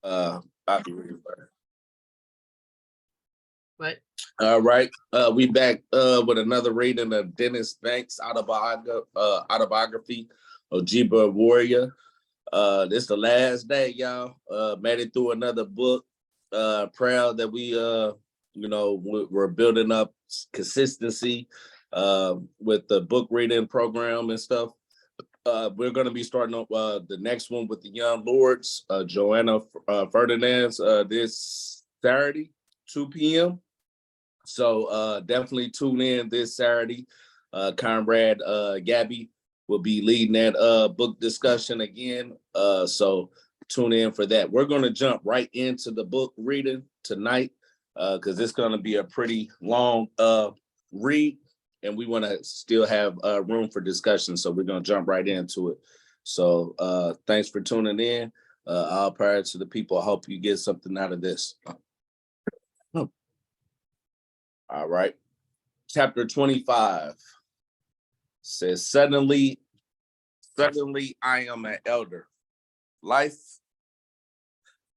I can read it. What? All right. We back with another reading of Dennis Banks' autobiography, Ojibwa Warrior. This the last day, y'all. Made it through another book. Proud that we're building up consistency with the book reading program and stuff. We're going to be starting up the next one with the Young Lords, Joanna Ferdinand's this Saturday, 2 p.m. So definitely tune in this Saturday. Comrade Gabby will be leading that book discussion again. So tune in for that. We're going to jump right into the book reading tonight because it's going to be a pretty long read, and we want to still have room for discussion. So we're going to jump right into it. So thanks for tuning in. All prior to the people, I hope you get something out of this. All right. Chapter 25 says, Suddenly I am an elder. Life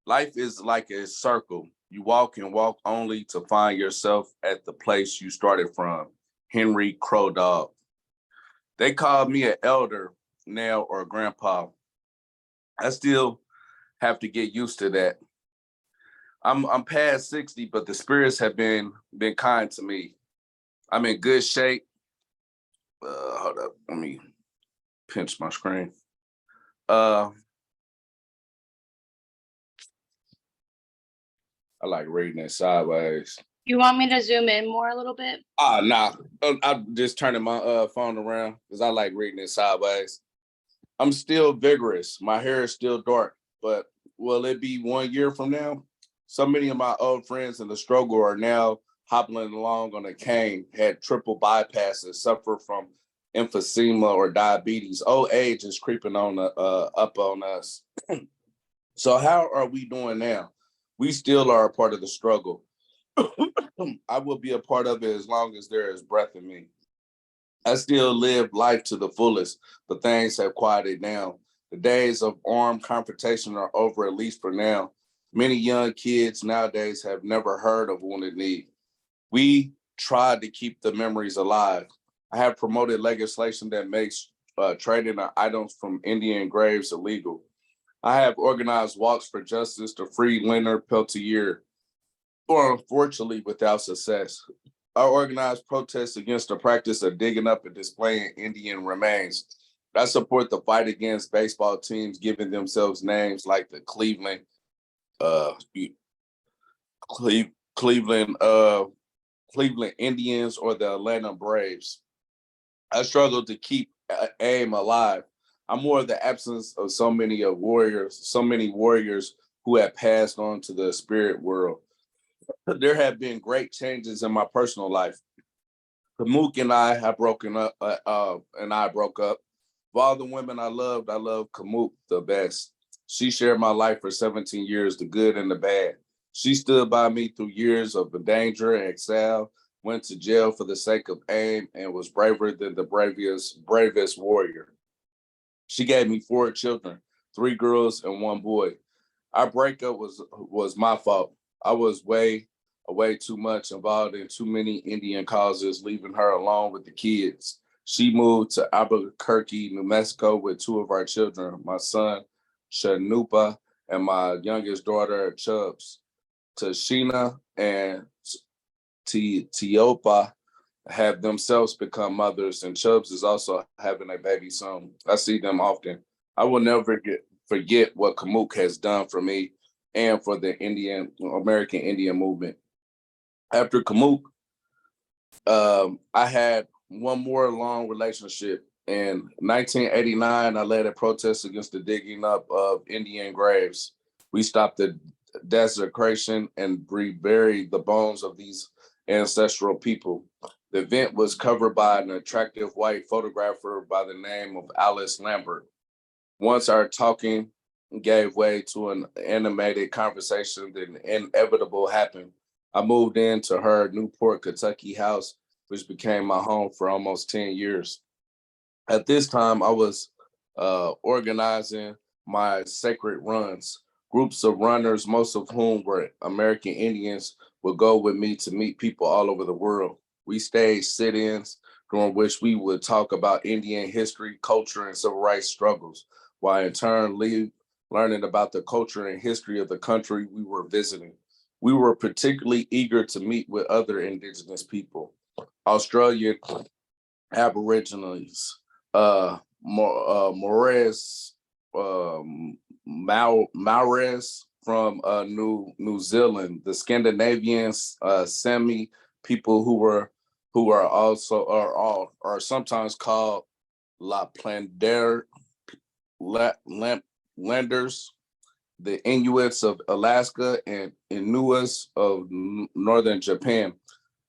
is like a circle. You walk and walk only to find yourself at the place you started from. Henry Crow Dog. They called me an elder now or grandpa. I still have to get used to that. I'm past 60, but the spirits have been kind to me. I'm in good shape. Hold up, let me pinch my screen. I like reading it sideways. You want me to zoom in more a little bit? Nah. I'm just turning my phone around because I like reading it sideways. I'm still vigorous. My hair is still dark, but will it be 1 year from now? So many of my old friends in the struggle are now hobbling along on a cane, had triple bypasses, suffer from emphysema or diabetes. Old age is creeping on up on us. So how are we doing now? We still are a part of the struggle. I will be a part of it as long as there is breath in me. I still live life to the fullest, but things have quieted down. The days of armed confrontation are over, at least for now. Many young kids nowadays have never heard of Wounded Knee. We tried to keep the memories alive. I have promoted legislation that makes trading items from Indian graves illegal. I have organized walks for justice to free Leonard Peltier, or unfortunately without success. I organized protests against the practice of digging up and displaying Indian remains. I support the fight against baseball teams giving themselves names like the Cleveland Indians or the Atlanta Braves. I struggle to keep aim alive. I'm more of the absence of so many warriors who have passed on to the spirit world. There have been great changes in my personal life. Kamuk and I have broken up, and I broke up. Of all the women I love Kamuk the best. She shared my life for 17 years, the good and the bad. She stood by me through years of danger and exile, went to jail for the sake of aim, and was braver than the bravest warrior. She gave me 4 children, 3 girls and 1 boy. Our breakup was my fault. I was way too much involved in too many Indian causes, leaving her alone with the kids. She moved to Albuquerque, New Mexico with 2 of our children, my son, Chanupa, and my youngest daughter, Chubbs. Tashina and Tiopa have themselves become mothers, and Chubbs is also having a baby soon. I see them often. I will never forget what Kamuk has done for me and for the American Indian movement. After Kamuk, I had one more long relationship. In 1989, I led a protest against the digging up of Indian graves. We stopped the desecration and reburied the bones of these ancestral people. The event was covered by an attractive white photographer by the name of Alice Lambert. Once our talking gave way to an animated conversation, the inevitable happened. I moved into her Newport, Kentucky house, which became my home for almost 10 years. At this time, I was organizing my sacred runs, Groups of runners, most of whom were American Indians, would go with me to meet people all over the world. We staged sit-ins during which we would talk about Indian history, culture, and civil rights struggles, while in turn learning about the culture and history of the country we were visiting. We were particularly eager to meet with other indigenous people, Australian Aborigines, Maoris, Maoris from New Zealand, the Scandinavians, Sami people who are also are sometimes called La Plander Landers, the Inuits of Alaska, and Inuits of northern Japan.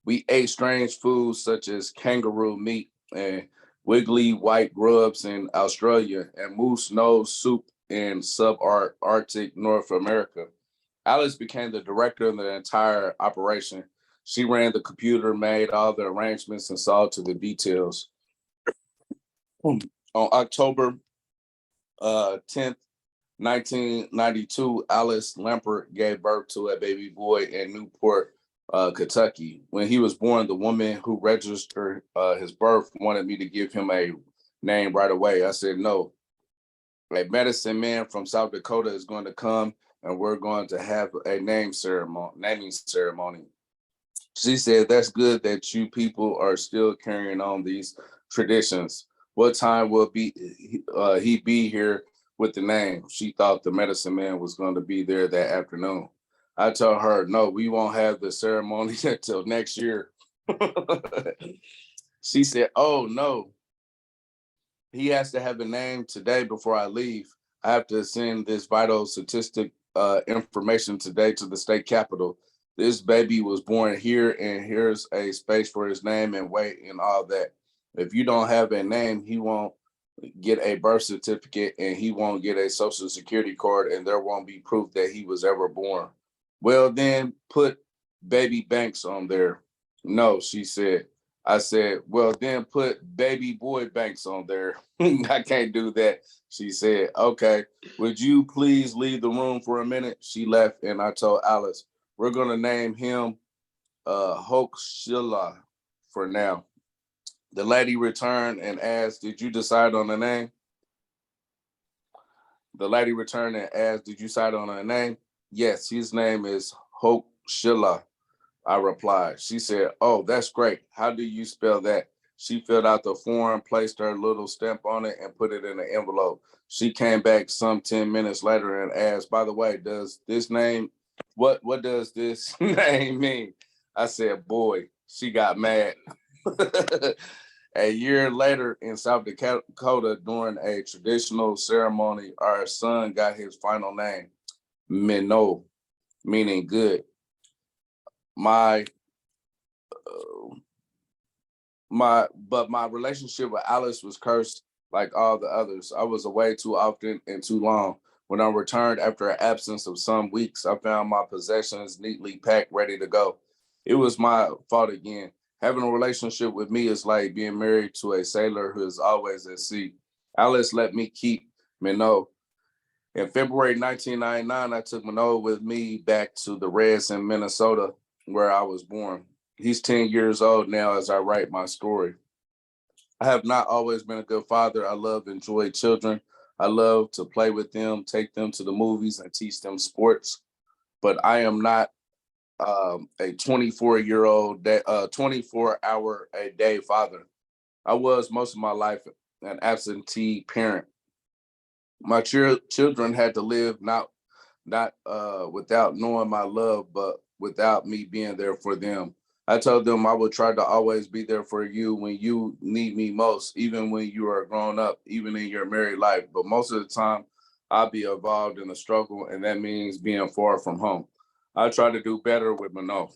We ate strange foods such as kangaroo meat and wiggly white grubs in Australia and moose nose soup in subarctic North America. Alice became the director of the entire operation. She ran the computer, made all the arrangements, and saw to the details. On October 10th, 1992, Alice Lampert gave birth to a baby boy in Newport, Kentucky. When he was born, the woman who registered his birth wanted me to give him a name right away. I said, no, a medicine man from South Dakota is going to come and we're going to have a naming ceremony. She said, that's good that you people are still carrying on these traditions. What time will he be here with the name? She thought the medicine man was going to be there that afternoon. I told her, no, we won't have the ceremony until next year. She said, oh, no, he has to have a name today before I leave. I have to send this vital statistic information today to the state capitol. This baby was born here, and here's a space for his name and weight and all that. If you don't have a name, he won't get a birth certificate and he won't get a social security card, and there won't be proof that he was ever born. Well, then put baby Banks on there. No, she said. I said, well, then put baby boy Banks on there. I can't do that. She said, okay, would you please leave the room for a minute? She left, and I told Alice, we're going to name him Hoke Shilla for now. The lady returned and asked, did you decide on a name? The lady returned and asked, did you decide on a name? Yes, his name is Hoke Shilla, I replied. She said, oh, that's great. How do you spell that? She filled out the form, placed her little stamp on it, and put it in an envelope. She came back some 10 minutes later and asked, by the way, does this name, what does this name mean? I said, boy. She got mad. A year later in South Dakota, during a traditional ceremony, our son got his final name, Minot, meaning good. My relationship with Alice was cursed like all the others. I was away too often and too long. When I returned after an absence of some weeks, I found my possessions neatly packed, ready to go. It was my fault again. Having a relationship with me is like being married to a sailor who is always at sea. Alice let me keep Minot. In February 1999, I took Minot with me back to the Reds in Minnesota, where I was born. He's 10 years old now as I write my story. I have not always been a good father. I love and enjoy children. I love to play with them, take them to the movies, and teach them sports. But I am not a 24-hour a day father. I was most of my life an absentee parent. My children had to live not without knowing my love, but without me being there for them. I told them I would try to always be there for you when you need me most, even when you are grown up, even in your married life. But most of the time, I'll be involved in the struggle, and that means being far from home. I try to do better with Minot.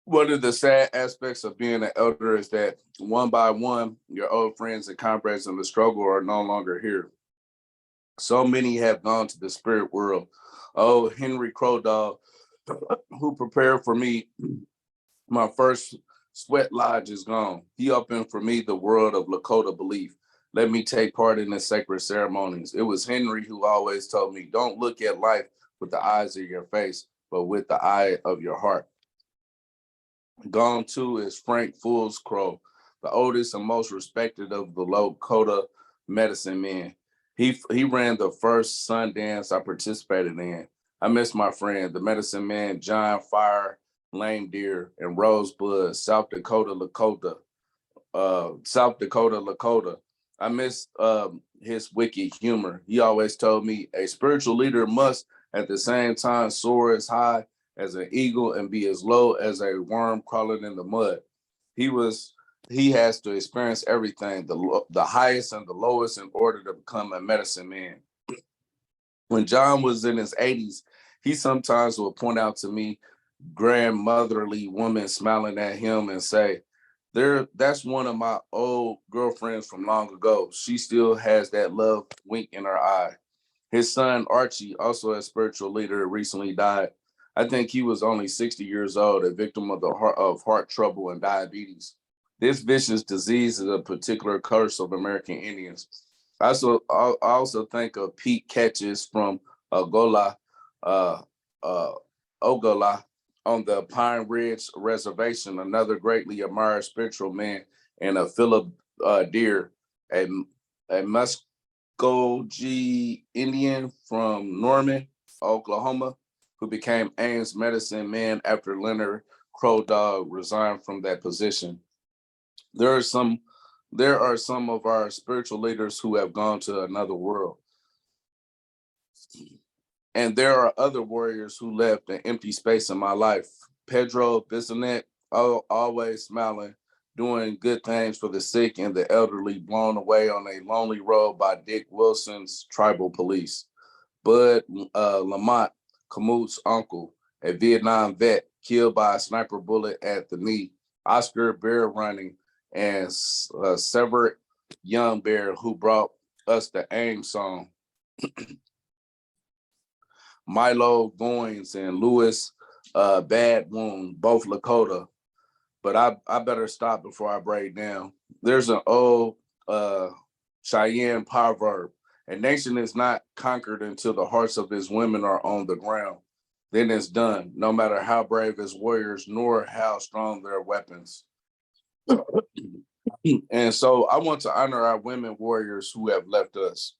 One of the sad aspects of being an elder is that one by one, your old friends and comrades in the struggle are no longer here. So many have gone to the spirit world. Oh, Henry Crowdall, who prepared for me my first sweat lodge, is gone. He opened for me the world of Lakota belief. let me take part in the sacred ceremonies. It was Henry who always told me, don't look at life with the eyes of your face, but with the eye of your heart. Gone too is Frank Foolscrow, the oldest and most respected of the Lakota medicine men. He ran the first sun dance I participated in. I miss my friend, the medicine man John Fire, Lame Deer, and Rosebud, South Dakota, Lakota. I miss his wicked humor. He always told me a spiritual leader must at the same time soar as high as an eagle and be as low as a worm crawling in the mud. He was he has to experience everything, the highest and the lowest in order to become a medicine man. When John was in his 80s, he sometimes would point out to me grandmotherly woman smiling at him and say, that's one of my old girlfriends from long ago. She still has that love wink in her eye. His son Archie, also a spiritual leader, recently died. I think he was only 60 years old, a victim of heart trouble and diabetes. This vicious disease is a particular curse of American Indians. I also think of Pete Catches from Ogola, uh, uh, Ogola on the Pine Ridge Reservation, another greatly admired spiritual man, and a Philip Deer, a, a Muskogee Indian from Norman, Oklahoma, who became Ames medicine man after Leonard Crow Dog resigned from that position. There are some there are some of our spiritual leaders who have gone to another world. And there are other warriors who left an empty space in my life. Pedro Bisonet, always smiling, doing good things for the sick and the elderly, blown away on a lonely road by Dick Wilson's tribal police. Bud Lamont, Kamut's uncle, a Vietnam vet, killed by a sniper bullet at the knee. Oscar Bear running, and Severed Young Bear, who brought us the AIM song. Milo Goins and Lewis Bad Wound, both Lakota. But I better stop before I break down. There's an old Cheyenne proverb. A nation is not conquered until the hearts of its women are on the ground. Then it's done, no matter how brave its warriors nor how strong their weapons. And so I want to honor our women warriors who have left us.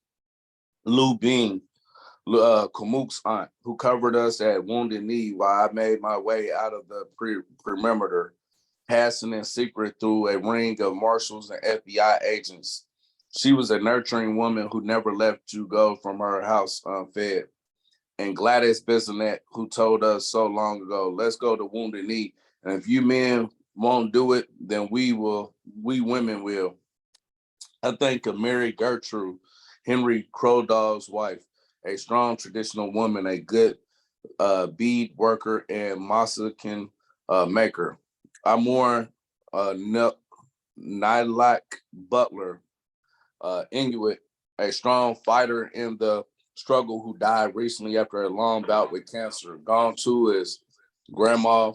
Lou Bing, Kamuk's aunt, who covered us at Wounded Knee while I made my way out of the perimeter, passing in secret through a ring of marshals and FBI agents. She was a nurturing woman who never let you go from her house unfed. And Gladys Bissonette, who told us so long ago, let's go to Wounded Knee. And if you men won't do it, then we women will. I think of Mary Gertrude, Henry Crow Dog's wife, a strong traditional woman, a good bead worker and mosaic maker. I mourn Nylak Butler, Inuit, a strong fighter in the struggle who died recently after a long bout with cancer. Gone too is Grandma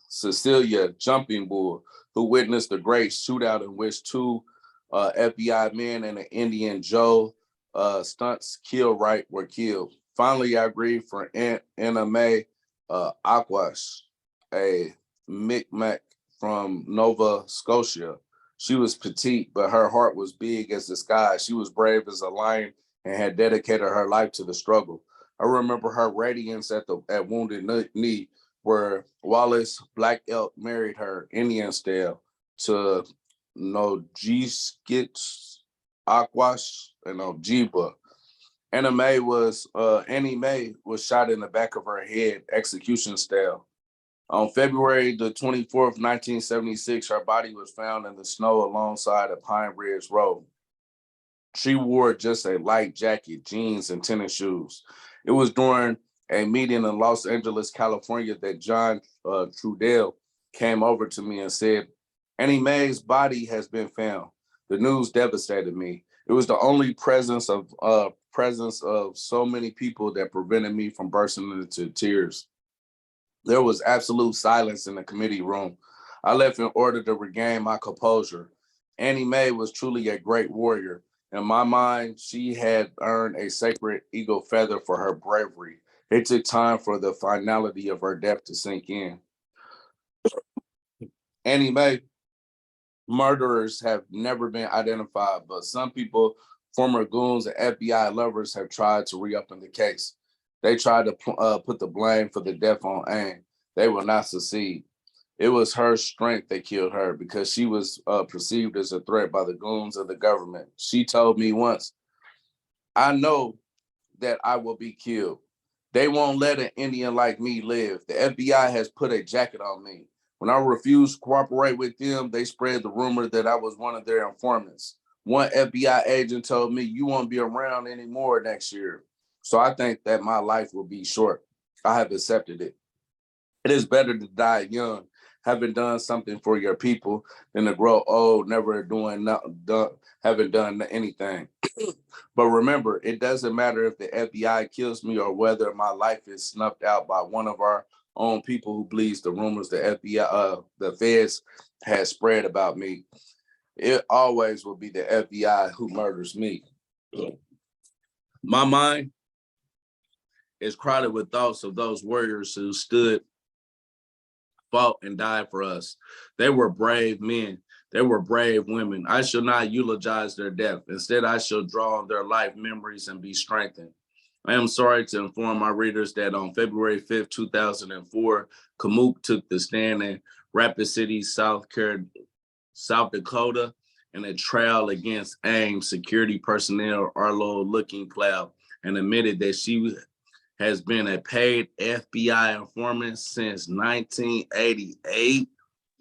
Cecilia Jumping Bull, who witnessed the great shootout in which two FBI men and an Indian Joe Stunts Killwright were killed. Finally, I grieve for Anna Mae Aquash, a Micmac from Nova Scotia. She was petite, but her heart was big as the sky. She was brave as a lion and had dedicated her life to the struggle. I remember her radiance at Wounded Knee, where Wallace Black Elk married her Indian style to Nojiskit Aquash and Ojibwa. Annie Mae was shot in the back of her head, execution style. On February the 24th, 1976, her body was found in the snow alongside a Pine Ridge Road. She wore just a light jacket, jeans, and tennis shoes. It was during a meeting in Los Angeles, California, that John Trudell came over to me and said, Annie Mae's body has been found. The news devastated me. It was the only presence of so many people that prevented me from bursting into tears. There was absolute silence in the committee room. I left in order to regain my composure. Annie Mae was truly a great warrior. In my mind, she had earned a sacred eagle feather for her bravery. It took time for the finality of her death to sink in. Annie Mae murderers have never been identified, but some people, former goons and FBI lovers, have tried to reopen the case. They tried to put the blame for the death on AIM. They will not succeed. It was her strength that killed her because she was perceived as a threat by the goons of the government. She told me once, I know that I will be killed. They won't let an Indian like me live. The FBI has put a jacket on me. When I refused to cooperate with them, they spread the rumor that I was one of their informants. One FBI agent told me, you won't be around anymore next year. So I think that my life will be short. I have accepted it. It is better to die young, having done something for your people, than to grow old, never having done anything. But remember, it doesn't matter if the FBI kills me or whether my life is snuffed out by one of our own people who believes the rumors the FBI, the feds has spread about me. It always will be the FBI who murders me. My mind is crowded with thoughts of those warriors who stood, fought, and died for us. They were brave men. They were brave women. I shall not eulogize their death. Instead, I shall draw on their life memories and be strengthened. I am sorry to inform my readers that on February 5th, 2004, Kamuk took the stand in Rapid City, South Dakota, in a trial against AIM security personnel Arlo Looking Cloud, and admitted that she has been a paid FBI informant since 1988.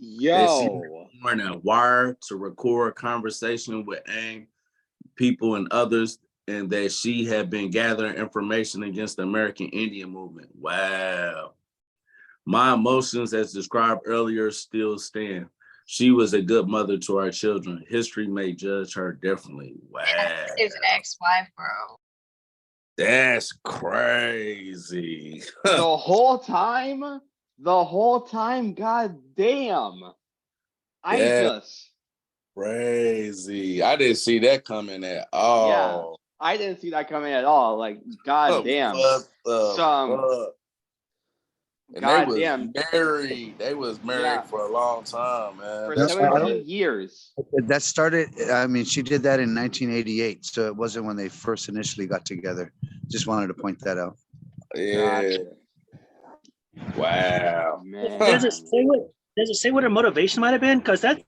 That she was born a wire to record conversation with AIM people and others, and that she had been gathering information against the American Indian movement. Wow. My emotions, as described earlier, still stand. She was a good mother to our children. History may judge her differently. Wow. His ex-wife, bro. That's crazy. The whole time, god damn. Crazy. I didn't see that coming at all. Yeah, I didn't see that coming at all. Like, god damn. And they was married for a long time, man. For 17 years. That started, I mean, she did that in 1988, so it wasn't when they first initially got together. Just wanted to point that out. Yeah. Gotcha. Wow. Man. Does it say what her motivation might have been? Because that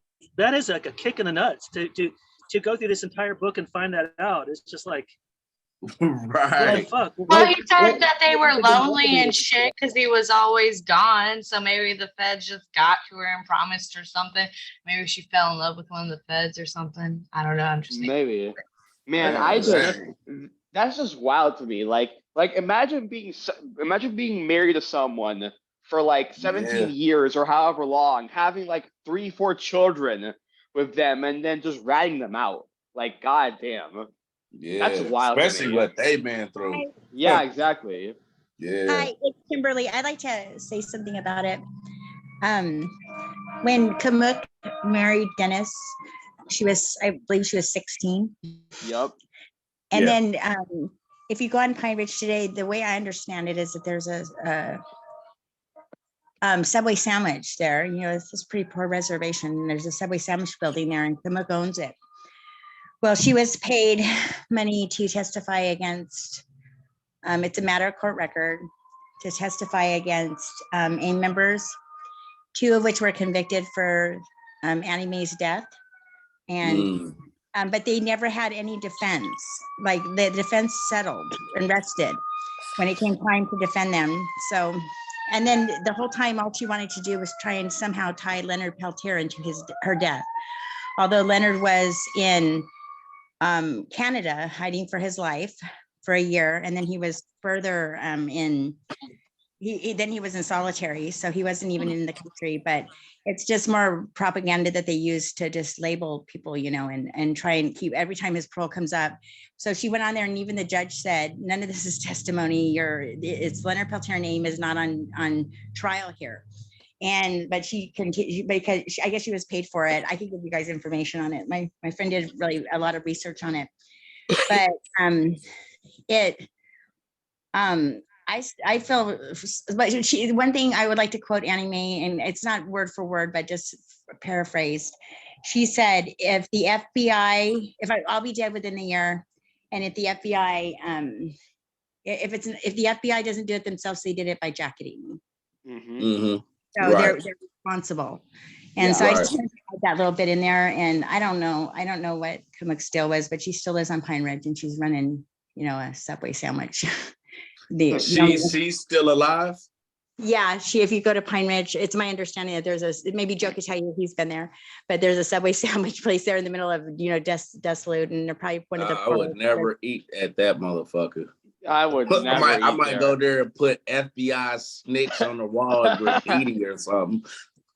is like a kick in the nuts to go through this entire book and find that out. It's just like, right. Fuck. Well, he said that they were lonely and shit because he was always gone. So maybe the feds just got to her and promised her something. Maybe she fell in love with one of the feds or something. I don't know. I'm just maybe. Man, that's just wild to me. Like imagine being married to someone for like 17 years or however long, having like 3-4 children with them, and then just ratting them out. Like, goddamn. Yeah, that's wild. Especially what they've been through. Yeah, exactly. Yeah. Hi, it's Kimberly. I'd like to say something about it. When Kamuk married Dennis, I believe she was 16. Yep. And then if you go on Pine Ridge today, the way I understand it is that there's a Subway sandwich there. You know, it's this pretty poor reservation. And there's a Subway sandwich building there, and Kamuk owns it. Well, she was paid money to testify against, it's a matter of court record, to testify against AIM members, 2 of which were convicted for Annie Mae's death. And but they never had any defense. Like, the defense settled and rested when it came time to defend them. So, and then the whole time, all she wanted to do was try and somehow tie Leonard Peltier into her death. Although Leonard was in Canada hiding for his life for a year, and then he was further then he was in solitary, so he wasn't even in the country. But it's just more propaganda that they use to just label people, you know, and try and keep, every time his parole comes up. So she went on there, and even the judge said, none of this is testimony. It's Leonard Peltier name is not on trial here. but she continued because I guess she was paid for it. I can give you guys information on it. My friend did really a lot of research on it, but I feel, but one thing I would like to quote Annie Mae, and it's not word for word, but just paraphrased. She said, if the FBI, I'll be dead within the year, and if the FBI, if the FBI doesn't do it themselves, they did it by jacketing me. So they're responsible. And so I just want to add that little bit in there. And I don't know what Kamuk's deal was, but she still lives on Pine Ridge and she's running, a Subway sandwich. She's still alive? Yeah, if you go to Pine Ridge, it's my understanding that there's maybe Joe could tell you he's been there, but there's a Subway sandwich place there in the middle of, desolate, and they're probably one of the I would never eat at that motherfucker. I would never I might go there and put FBI snitch on the wall and graffiti or something.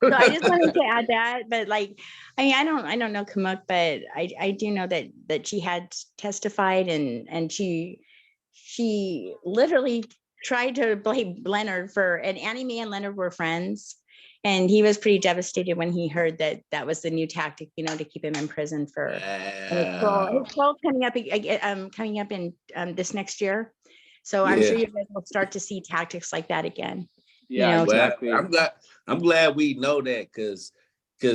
So I just wanted to add that, but I don't know Kamuk, but I do know that she had testified and she literally tried to blame Leonard and Annie Mae and Leonard were friends. And he was pretty devastated when he heard that was the new tactic, to keep him in prison for his parole coming up in this next year. So I'm sure you guys will start to see tactics like that again. Yeah, exactly. I'm glad we know that because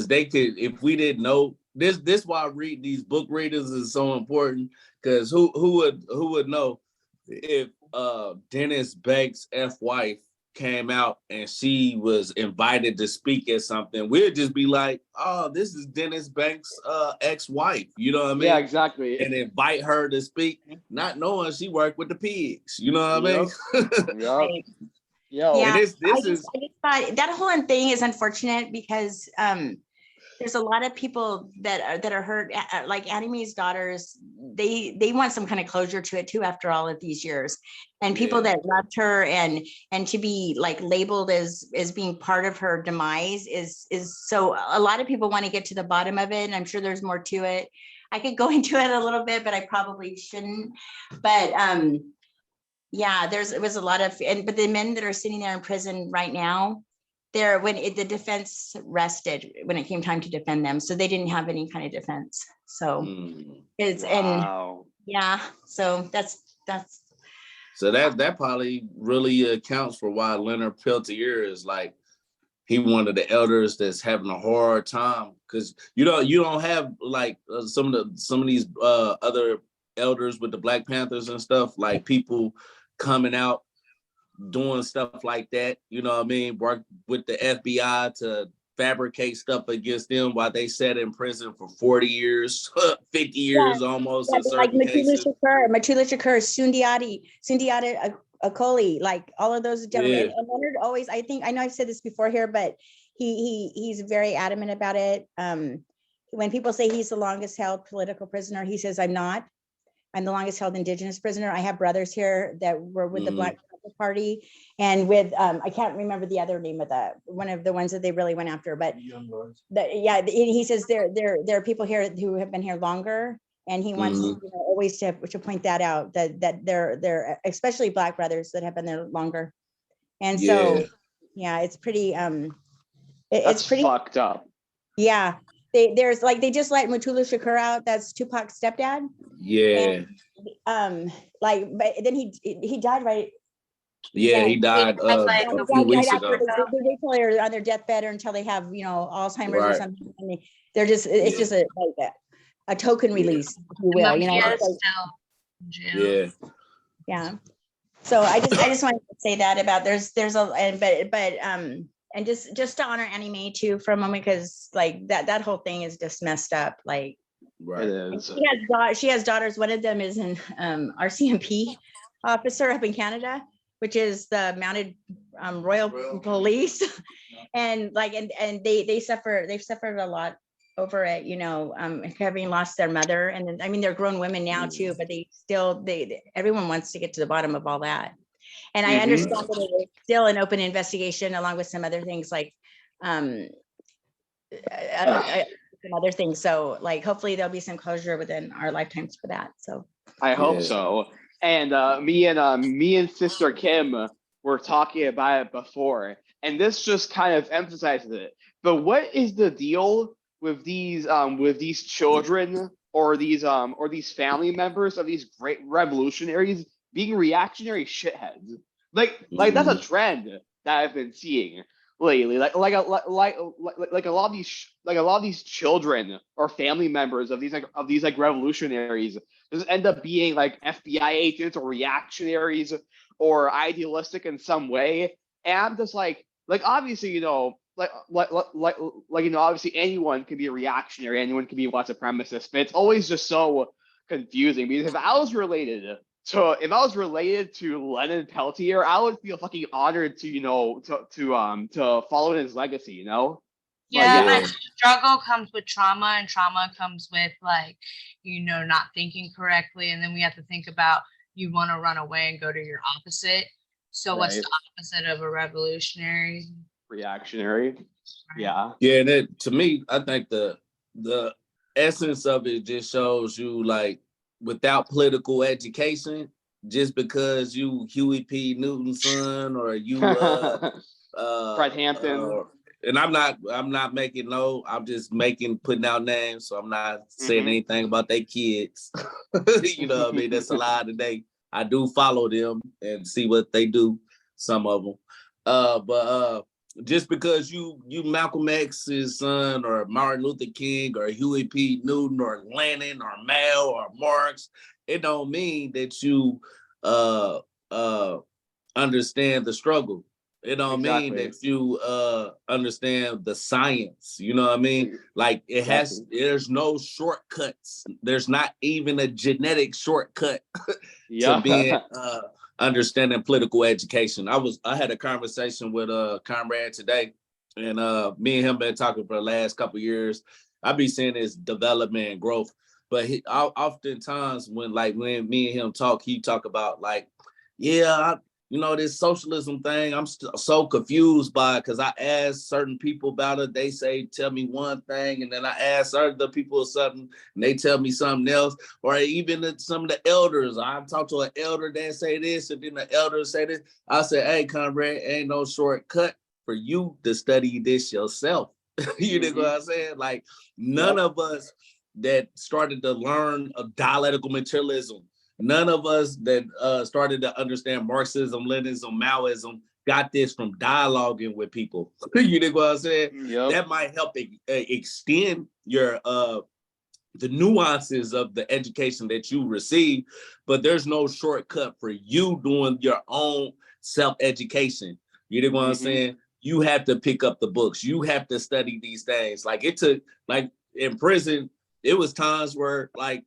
they could, if we didn't know this why read these book readers is so important, because who would know if Dennis Banks' wife came out and she was invited to speak at something, we'd just be like, oh, this is Dennis Banks' ex-wife, you know what I mean? Yeah, exactly. And invite her to speak, not knowing she worked with the pigs, you know what I mean? Yep. Yeah, and this I just thought that whole thing is unfortunate because there's a lot of people that are hurt, like Annie Mae's daughters. They want some kind of closure to it too after all of these years, and people that loved her and to be labeled as being part of her demise is so. A lot of people want to get to the bottom of it, and I'm sure there's more to it. I could go into it a little bit, but I probably shouldn't. But yeah, it was a lot of, but the men that are sitting there in prison right now, the defense rested when it came time to defend them, so they didn't have any kind of defense. So so that's so that probably really accounts for why Leonard Peltier is he one of the elders that's having a hard time, because you don't have some of these other elders with the Black Panthers and stuff, people coming out doing stuff like that, you know what I mean, work with the FBI to fabricate stuff against them while they sat in prison for 40 years, 50 years almost. Like Matula Shakur, Sundiata Akoli, all of those gentlemen. And Leonard always, I know I've said this before here, but he's very adamant about it. When people say he's the longest held political prisoner, he says, I'm not. I'm the longest held Indigenous prisoner. I have brothers here that were with the Black Panther Party and with, I can't remember the other name of one of the ones that they really went after, but he says there are people here who have been here longer, and he wants always to point that out, that they're especially Black brothers that have been there longer. And so, it's pretty, it's pretty fucked up. Yeah. They just let Mutulu Shakur out. That's Tupac's stepdad. Yeah. And, but then he died, right? Yeah, he died a few weeks ago. They are on their deathbed or until they have, Alzheimer's or something. And they're just, it's just a token release, if you will. Yeah. So I just wanted to say that about and just to honor Annie Mae too for a moment, because that whole thing is just messed up. Right. She has daughters. One of them is an RCMP officer up in Canada, which is the Mounted Royal Police, and they've suffered a lot over it, having lost their mother, and I mean they're grown women now too, but everyone wants to get to the bottom of all that. And I understand that it's still an open investigation, along with some other things some other things. So hopefully there'll be some closure within our lifetimes for that. So I hope so. And me and Sister Kim were talking about it before. and this just kind of emphasizes it. But what is the deal with these children or these family members of these great revolutionaries being reactionary shitheads? Like that's a trend that I've been seeing lately. Like a lot of these children or family members of these revolutionaries just end up being like FBI agents or reactionaries or idealistic in some way. And I'm just like obviously, obviously anyone can be a reactionary, anyone can be a white supremacist, but it's always just so confusing because if I was related to Lenin Peltier, I would feel fucking honored to follow in his legacy, Yeah, yeah. but struggle comes with trauma, and trauma comes with not thinking correctly, and then we have to think about you want to run away and go to your opposite. So what's the opposite of a revolutionary? Reactionary. Yeah. Yeah, and it, to me, I think the essence of it just shows you like without political education, just because you Huey P. Newton's son or you Fred Hampton. and I'm not making I'm just putting out names, so I'm not saying anything about their kids. You know what I mean? That's a lie today. I do follow them and see what they do, some of them. But just because you Malcolm X's son or Martin Luther King or Huey P. Newton or Lenin or Mao or Marx, it don't mean that you understand the struggle. It don't mean that you understand the science. You know what I mean? Like there's no shortcuts. There's not even a genetic shortcut to being understanding political education. I had a conversation with a comrade today, and me and him been talking for the last couple of years. I be saying it's development and growth, but oftentimes when me and him talk, he talk about like, this socialism thing, I'm so confused by it because I ask certain people about it. They say, tell me one thing. And then I ask other people something and they tell me something else. Or even some of the elders. I talk to an elder that say this and then the elder say this. I say, hey, comrade, ain't no shortcut for you to study this yourself. You know what I'm saying? Like none of us that started to learn of dialectical materialism, none of us that started to understand Marxism, Leninism, Maoism got this from dialoguing with people. You know what I'm saying? Yep. That might help extend your the nuances of the education that you receive, but there's no shortcut for you doing your own self-education. You know what I'm saying? You have to pick up the books. You have to study these things. Like it took, like in prison, it was times where like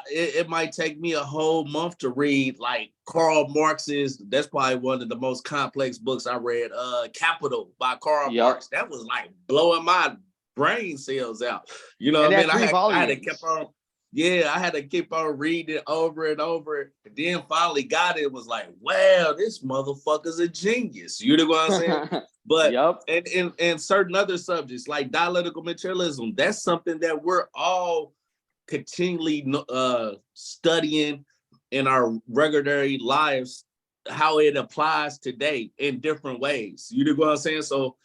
it might take me a whole month to read like Karl Marx's. That's probably one of the most complex books I read. Capital by Karl Marx. That was like blowing my brain cells out. You know what I mean? I had to keep on. Yeah, I had to keep on reading it over and over. And then finally got it. Was like, wow, this motherfucker's a genius. You know what I'm saying? But and certain other subjects like dialectical materialism, that's something that we're all continually studying in our regular lives, how it applies today in different ways. You know what I'm saying? So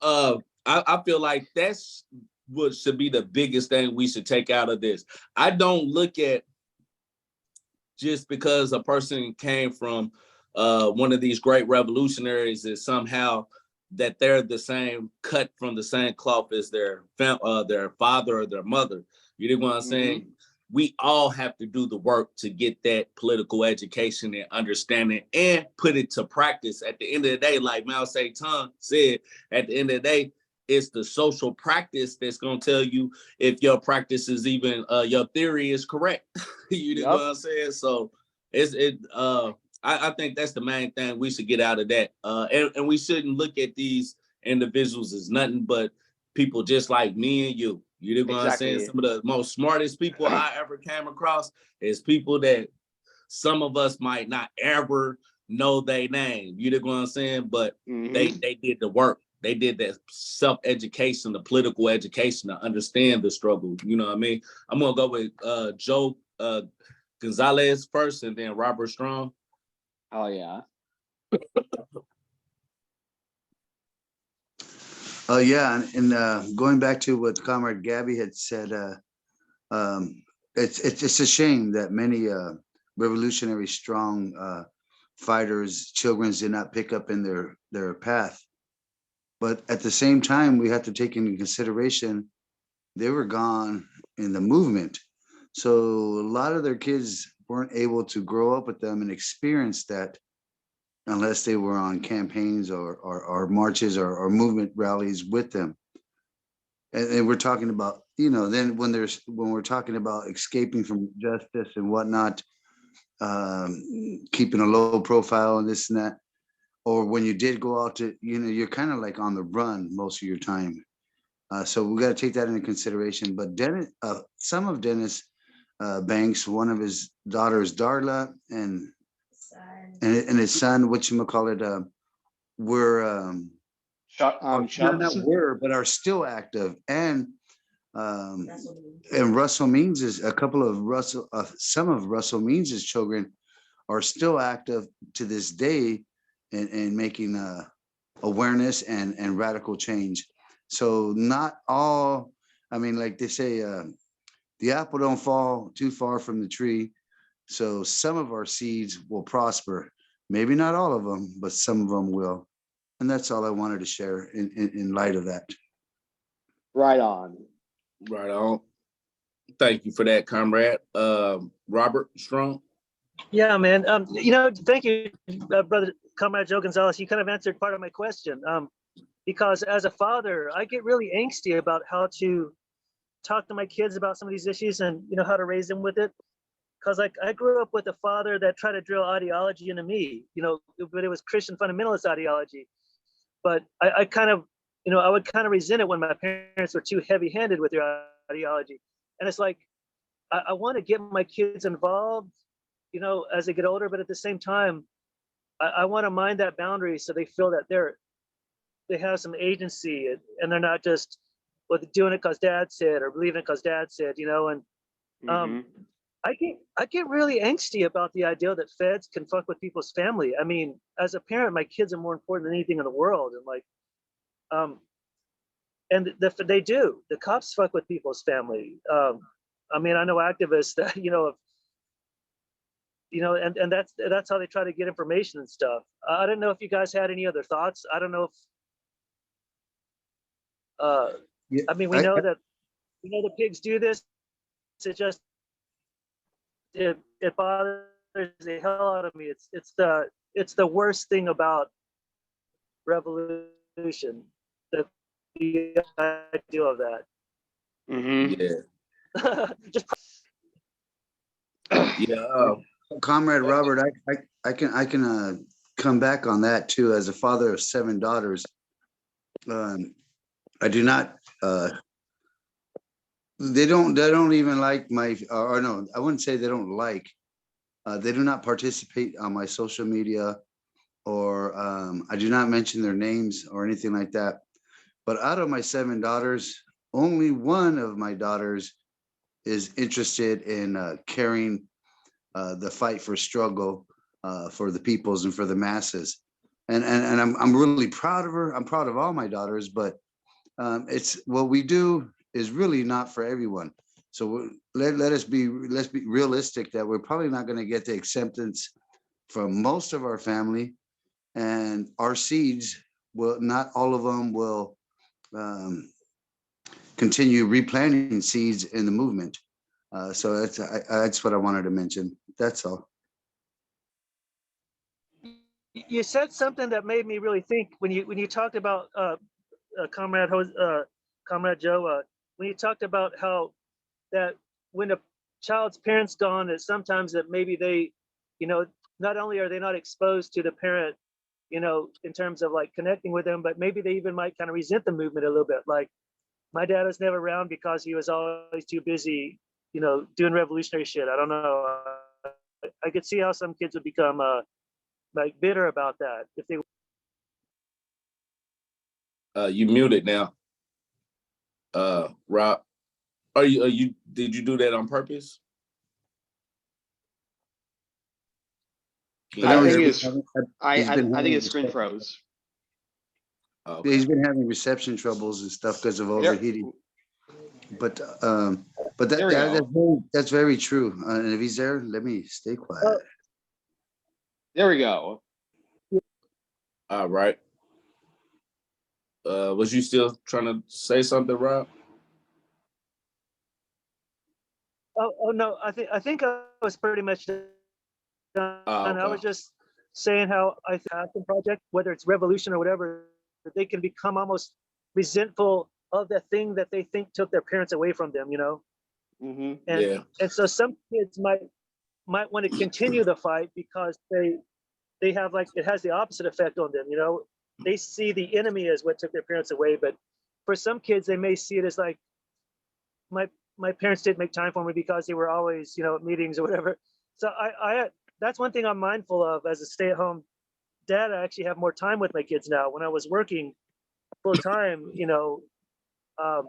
I feel like that's what should be the biggest thing we should take out of this. I don't look at just because a person came from one of these great revolutionaries is somehow that they're the same, cut from the same cloth as their father or their mother. You know what I'm saying? We all have to do the work to get that political education and understanding and put it to practice. At the end of the day, like Mao Zedong said, at the end of the day, it's the social practice that's going to tell you if your practice is even, your theory is correct. You know what I'm saying? So I think that's the main thing we should get out of that. And we shouldn't look at these individuals as nothing but people just like me and you. You know what I'm saying? Some of the most smartest people I ever came across is people that some of us might not ever know their name. You know what I'm saying? But they did the work. They did that self-education, the political education to understand the struggle. You know what I mean? I'm gonna go with Joe Gonzalez first and then Robert Strong. Oh yeah. Oh, yeah, and going back to what Comrade Gabby had said, it's a shame that many revolutionary strong fighters, children did not pick up in their path. But at the same time, we have to take into consideration they were gone in the movement. So a lot of their kids weren't able to grow up with them and experience that unless they were on campaigns or marches or movement rallies with them. And we're talking about, then when we're talking about escaping from justice and whatnot, keeping a low profile and this and that, or when you did go out to, you're kind of like on the run most of your time. So we got to take that into consideration. But Dennis, some of Dennis Banks, one of his daughters, Darla, and his son, whatchamacallit, were not Chubbs. were, but are still active. And Russell Means some of Russell Means's children are still active to this day in making awareness and radical change. So not all, like they say, the apple don't fall too far from the tree. So some of our seeds will prosper. Maybe not all of them, but some of them will. And that's all I wanted to share in light of that. Right on. Right on. Thank you for that, comrade. Robert Strong. Yeah, man. Thank you, brother, Comrade Joe Gonzalez. You kind of answered part of my question. Because as a father, I get really angsty about how to talk to my kids about some of these issues and how to raise them with it. Because I grew up with a father that tried to drill ideology into me, but it was Christian fundamentalist ideology. But I kind of, I would kind of resent it when my parents were too heavy-handed with their ideology. And it's like, I want to get my kids involved, as they get older, but at the same time, I want to mind that boundary so they feel that they have some agency and they're not just doing it because dad said or believing it because dad said, and I get really angsty about the idea that feds can fuck with people's family. I mean, as a parent, my kids are more important than anything in the world. And they do. The cops fuck with people's family. I know activists that, and that's how they try to get information and stuff. I don't know if you guys had any other thoughts. I don't know if, we know that the pigs do this. It bothers the hell out of me. It's the worst thing about revolution, the idea of that. Yeah. Just Yeah. Comrade Robert, I can come back on that too. As a father of 7 daughters, I do not. They don't even like my. Or no, I wouldn't say they don't like. They do not participate on my social media, or I do not mention their names or anything like that. But out of my 7 daughters, only one of my daughters is interested in carrying the fight for struggle for the peoples and for the masses. And I'm really proud of her. I'm proud of all my daughters, but it's what we do is really not for everyone. So let's be realistic that we're probably not going to get the acceptance from most of our family, and our seeds will not all of them will continue replanting seeds in the movement. So that's what I wanted to mention. That's all. You said something that made me really think when you talked about Comrade Joe, when you talked about how that when a child's parents gone, that sometimes that maybe they, not only are they not exposed to the parent, in terms of like connecting with them, but maybe they even might kind of resent the movement a little bit. Like my dad was never around because he was always too busy, doing revolutionary shit. I don't know. I could see how some kids would become like bitter about that if they. You muted now. Rob, did you do that on purpose? I think his screen froze. Okay. He's been having reception troubles and stuff because of overheating. But that's very true. And if he's there, let me stay quiet. There we go. All right. Was you still trying to say something, Rob? Oh no, I think I was pretty much done. Okay. I was just saying how I think the project, whether it's revolution or whatever, that they can become almost resentful of the thing that they think took their parents away from them, you know? Mm-hmm. And so some kids might want to continue the fight because they have, like, it has the opposite effect on them, you know? They see the enemy as what took their parents away, but for some kids, they may see it as like, my parents didn't make time for me because they were always, you know, at meetings or whatever. So I that's one thing I'm mindful of as a stay-at-home dad. I actually have more time with my kids now. When I was working full time, you know, I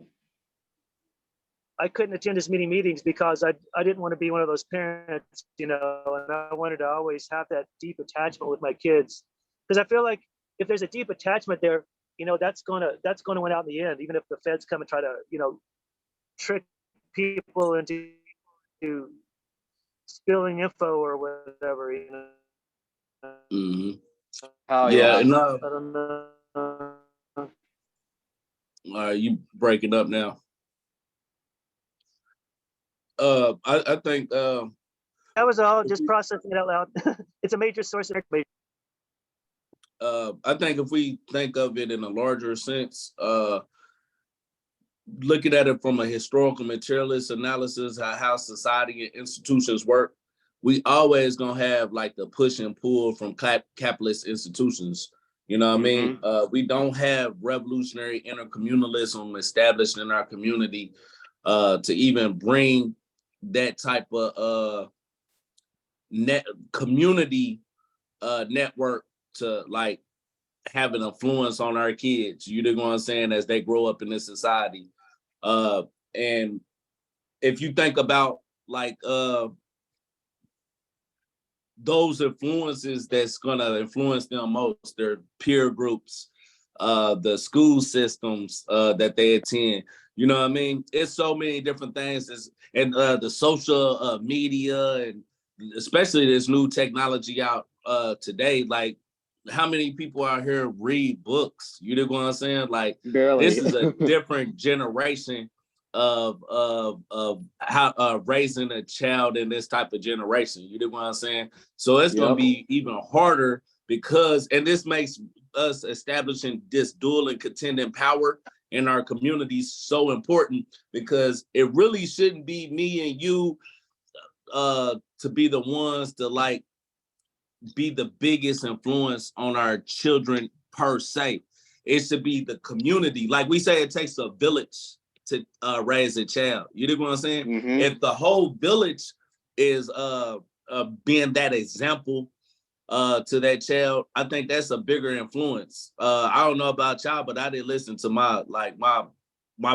couldn't attend as many meetings because I didn't want to be one of those parents, you know, and I wanted to always have that deep attachment with my kids. Because I feel like if there's a deep attachment there, you know, that's gonna win out in the end, even if the feds come and try to, you know, trick people into spilling info or whatever, you know. Mm-hmm. Oh Yeah, yeah. and I don't know. you breaking up now. I think That was all, just processing it out loud. It's a major source of information. I think if we think of it in a larger sense, looking at it from a historical materialist analysis, how society and institutions work, we always gonna have like the push and pull from capitalist institutions. You know what I mean? We don't have revolutionary intercommunalism established in our community to even bring that type of community network to like have an influence on our kids. You know what I'm saying? As they grow up in this society. And if you think about like those influences that's gonna influence them most, their peer groups, the school systems that they attend. You know what I mean? It's so many different things. And the social media, and especially this new technology out today. Like, how many people out here read books? You know what I'm saying? Like, Barely. this is a different generation of how raising a child in this type of generation. You know what I'm saying? So it's gonna be even harder because, and this makes us establishing this dual and contending power in our communities so important, because it really shouldn't be me and you to be the ones to like be the biggest influence on our children per se. It should be the community. Like we say, it takes a village to raise a child. You know what I'm saying? Mm-hmm. If the whole village is being that example to that child, I think that's a bigger influence. I don't know about y'all, but I didn't listen to my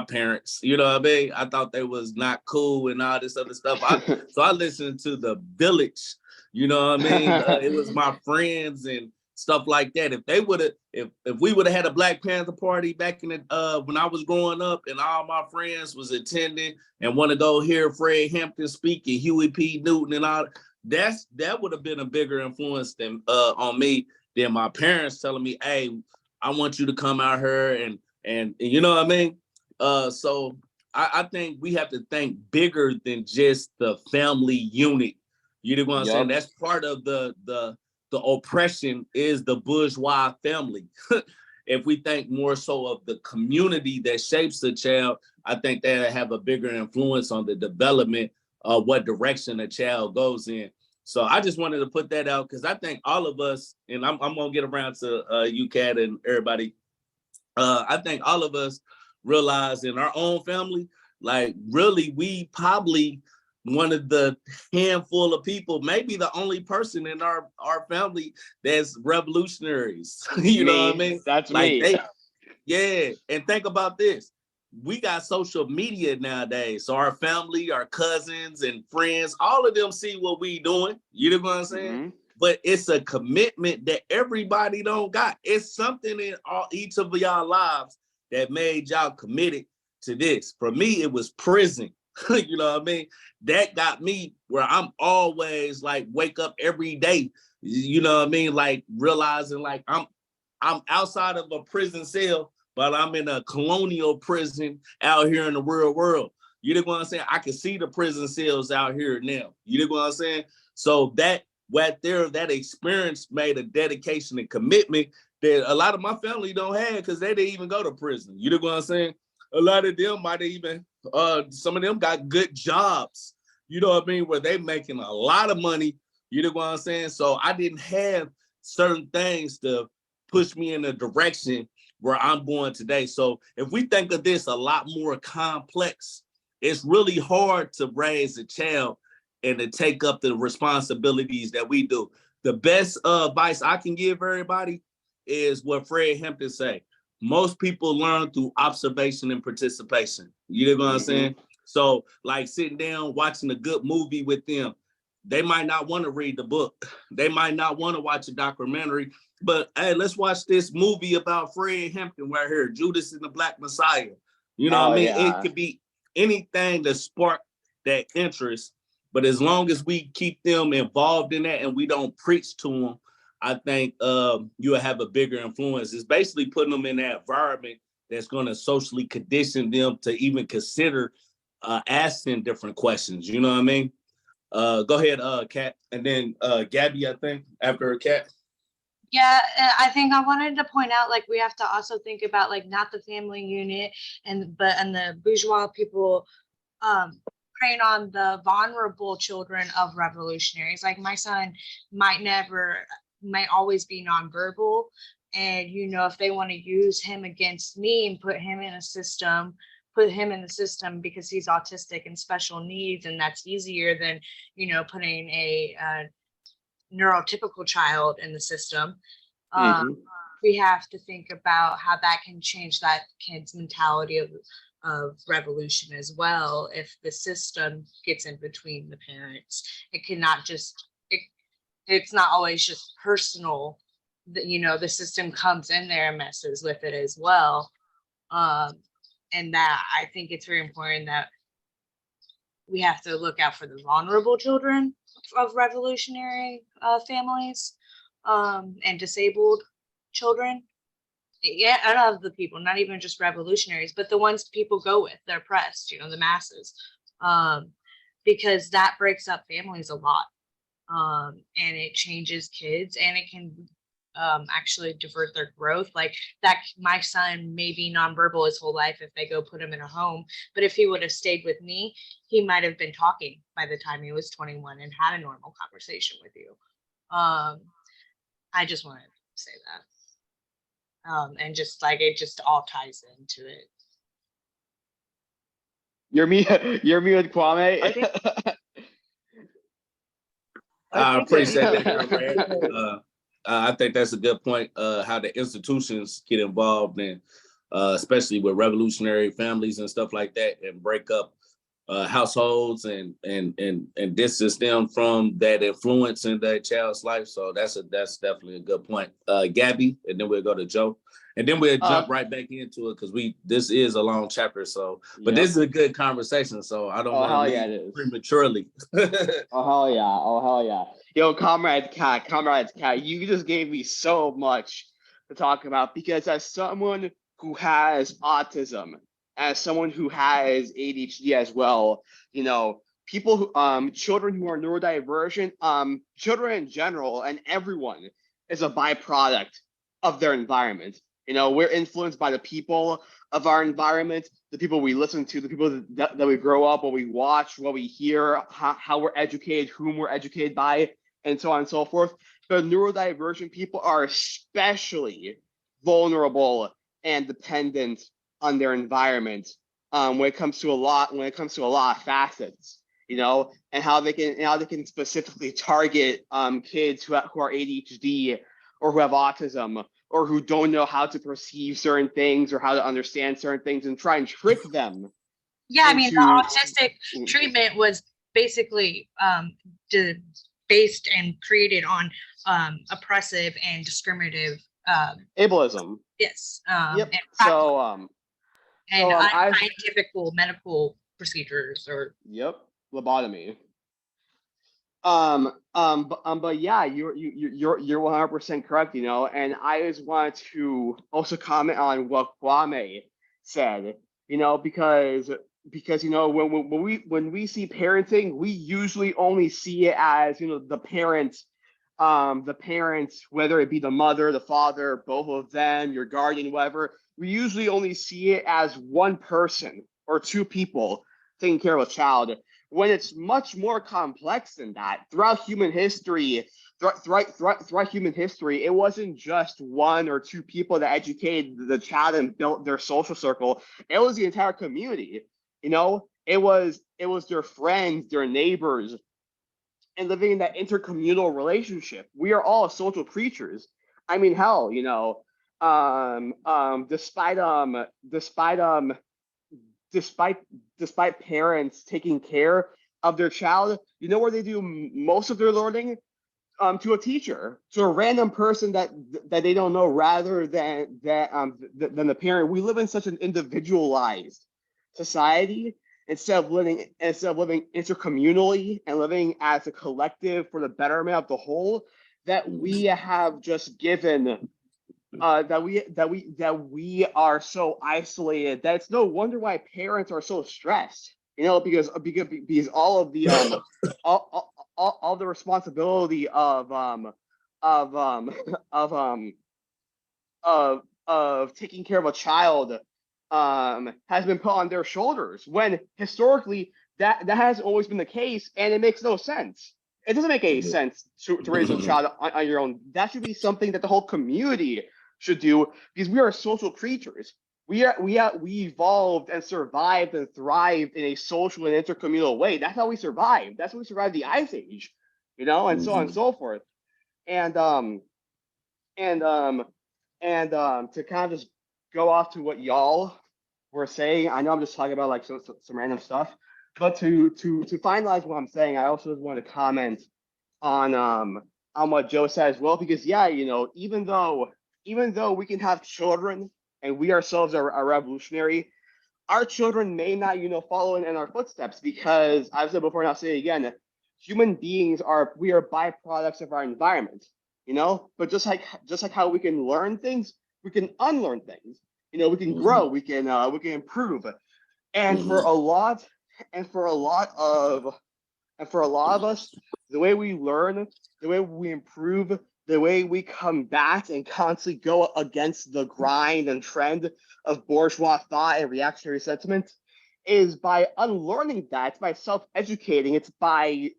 parents. You know what I mean? I thought they was not cool and all this other stuff. So I listened to the village. You know what I mean? It was my friends and stuff like that. If they would have, if we would have had a Black Panther party back in the when I was growing up, and all my friends was attending and want to go hear Fred Hampton speak and Huey P. Newton and all, that would have been a bigger influence than on me than my parents telling me, "Hey, I want you to come out here," and you know what I mean? So I think we have to think bigger than just the family unit. You know what I'm saying? That's part of the oppression is the bourgeois family. If we think more so of the community that shapes the child, I think that'll have a bigger influence on the development of what direction a child goes in. So I just wanted to put that out because I think all of us, and I'm gonna get around to you, Kat, and everybody. I think all of us realize in our own family, like really, we probably one of the handful of people, maybe the only person in our family that's revolutionaries. You know what I mean? That's like me. And think about this. We got social media nowadays. So our family, our cousins and friends, all of them see what we doing. You know what I'm saying? but it's a commitment that everybody don't got. It's something in each of y'all lives that made y'all committed to this. For me, it was prison. You know what I mean? That got me where I'm always like wake up every day. You know what I mean? Like realizing like I'm outside of a prison cell, but I'm in a colonial prison out here in the real world. You know what I'm saying? I can see the prison cells out here now. You know what I'm saying? So that that experience made a dedication and commitment that a lot of my family don't have because they didn't even go to prison. You know what I'm saying? A lot of them might even, some of them got good jobs, you know what I mean, where they making a lot of money, you know what I'm saying? So I didn't have certain things to push me in a direction where I'm going today. So if we think of this a lot more complex, it's really hard to raise a child and to take up the responsibilities that we do. The best advice I can give everybody is what Fred Hampton say. Most people learn through observation and participation. You know what I'm saying? So like sitting down, watching a good movie with them, they might not want to read the book. They might not want to watch a documentary, but hey, let's watch this movie about Fred Hampton right here, Judas and the Black Messiah. You know what I mean? Yeah. It could be anything to spark that interest, but as long as we keep them involved in that and we don't preach to them, I think you'll have a bigger influence. It's basically putting them in that environment that's going to socially condition them to even consider asking different questions. You know what I mean? Go ahead, Kat, and then Gabby, I think, after Kat. Yeah, I think I wanted to point out, like, we have to also think about, like, not the family unit and the bourgeois people preying on the vulnerable children of revolutionaries. Like my son might always be nonverbal. And, you know, if they want to use him against me and put him in the system because he's autistic and special needs, and that's easier than, you know, putting a neurotypical child in the system. We have to think about how that can change that kid's mentality of revolution as well. If the system gets in between the parents, it cannot just, it's not always just personal, that, you know, the system comes in there and messes with it as well. And that I think it's very important that we have to look out for the vulnerable children of revolutionary families and disabled children. Yeah, and of the people, not even just revolutionaries, but the ones people go with, they're oppressed, you know, the masses, because that breaks up families a lot, and it changes kids, and it can actually divert their growth. Like that, my son may be nonverbal his whole life if they go put him in a home, but if he would have stayed with me, he might have been talking by the time he was 21 and had a normal conversation with you. I just wanted to say that. And just like it just all ties into it. You're me with Kwame. I appreciate that, Conrad. I think that's a good point. How the institutions get involved in, especially with revolutionary families and stuff like that, and break up households and distance them from that influence in that child's life. So that's definitely a good point. Gabby, and then we'll go to Joe, and then we'll jump right back into it because this is a long chapter. So, but this is a good conversation. So I don't want to leave prematurely. Oh hell yeah! Yo, Comrade Cat, you just gave me so much to talk about, because as someone who has autism, as someone who has ADHD as well, you know, people who, children who are neurodivergent, children in general, and everyone is a byproduct of their environment. You know, we're influenced by the people of our environment, the people we listen to, the people that we grow up, what we watch, what we hear, how we're educated, whom we're educated by, and so on and so forth. But neurodivergent people are especially vulnerable and dependent on their environment when it comes to a lot of facets, you know, and how they can specifically target kids who are ADHD or who have autism or who don't know how to perceive certain things or how to understand certain things, and try and trick them. Yeah, I mean, the autistic treatment was basically based and created on oppressive and discriminative ableism. yes Yep. and unscientific medical procedures or yep, lobotomy. But yeah, you're 100% correct, you know, and I just wanted to also comment on what Kwame said, you know, because you know when we see parenting, we usually only see it as, you know, the parents, whether it be the mother, the father, both of them, your guardian, whatever. We usually only see it as one person or two people taking care of a child, when it's much more complex than that. Throughout human history, it wasn't just one or two people that educated the child and built their social circle. It was the entire community. You know, it was their friends, their neighbors, and living in that intercommunal relationship. We are all social creatures. I mean, hell, you know, despite parents taking care of their child, you know where they do most of their learning? To a teacher, to a random person that they don't know, rather than the parent. We live in such an individualized society instead of living intercommunally and living as a collective for the betterment of the whole, that we have just given that we are so isolated that it's no wonder why parents are so stressed, you know, because all of the all the responsibility of taking care of a child has been put on their shoulders, when historically that has always been the case, and it makes no sense. It doesn't make any sense to raise a child on your own. That should be something that the whole community should do, because we are social creatures. We evolved and survived and thrived in a social and intercommunal way. That's how we survived. That's how we survived the Ice Age, you know, and so on and so forth. And to kind of just go off to what y'all were saying. I know I'm just talking about like some random stuff, but to finalize what I'm saying, I also just want to comment on what Joe said as well, because yeah, you know, even though we can have children and we ourselves are revolutionary, our children may not, you know, follow in our footsteps, because I've said before and I'll say it again, human beings are byproducts of our environment, you know. But just like how we can learn things, we can unlearn things. You know, we can grow, we can improve, and for a lot of us, the way we learn, the way we improve, the way we combat and constantly go against the grind and trend of bourgeois thought and reactionary sentiment is by unlearning that. It's by self-educating. It's by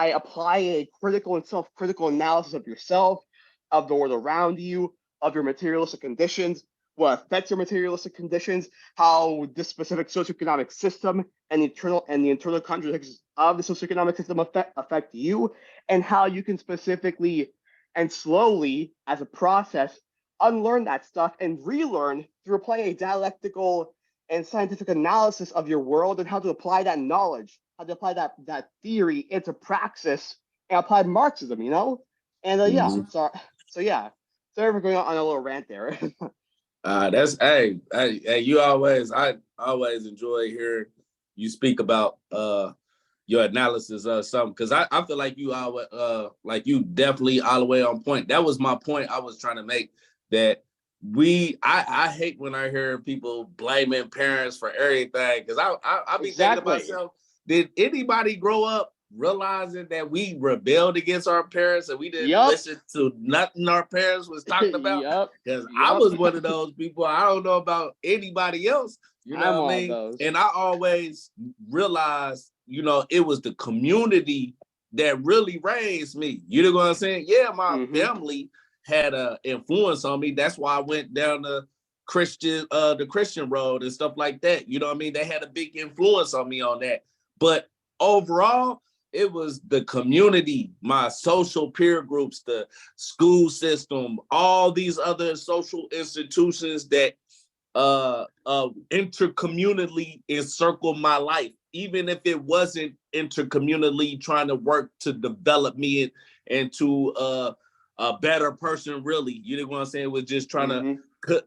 applying a critical and self-critical analysis of yourself, of the world around you, of your materialistic conditions, what affects your materialistic conditions, how this specific socioeconomic system and the internal contradictions of the socioeconomic system affect you, and how you can specifically and slowly, as a process, unlearn that stuff and relearn through applying a dialectical and scientific analysis of your world, and how to apply that knowledge, how to apply that theory into praxis and apply Marxism, you know? And yeah, so yeah. Sorry for going on a little rant there. That's hey, I always enjoy hearing you speak about your analysis of something, because I feel like you always like you definitely all the way on point. That was my point I was trying to make, that I hate when I hear people blaming parents for everything, because I be thinking to myself, did anybody grow up realizing that we rebelled against our parents and we didn't listen to nothing our parents was talking about? Because I was one of those people. I don't know about anybody else, you know what I mean? And I always realized, you know, it was the community that really raised me. You know what I'm saying? Yeah, my family had an influence on me. That's why I went down the Christian road and stuff like that. You know what I mean? They had a big influence on me on that. But overall, it was the community, my social peer groups, the school system, all these other social institutions that intercommunally encircle my life, even if it wasn't intercommunally trying to work to develop me into a better person. Really, you know what I'm saying? It was just trying to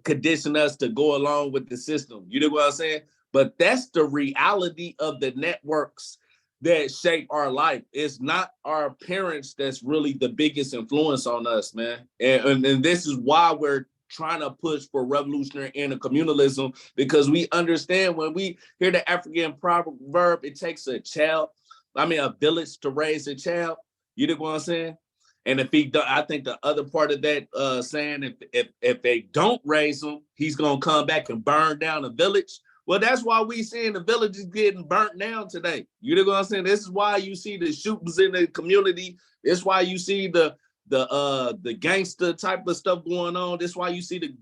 condition us to go along with the system. You know what I'm saying? But that's the reality of the networks that shape our life. It's not our parents that's really the biggest influence on us, man. And this is why we're trying to push for revolutionary intercommunalism, because we understand when we hear the African proverb, it takes a village to raise a child. You know what I'm saying? And if he don't, I think the other part of that saying, if they don't raise him, he's gonna come back and burn down the village. Well, that's why we seeing the villages getting burnt down today. You know what I'm saying? This is why you see the shootings in the community. It's why you see the gangster type of stuff going on. That's why you see the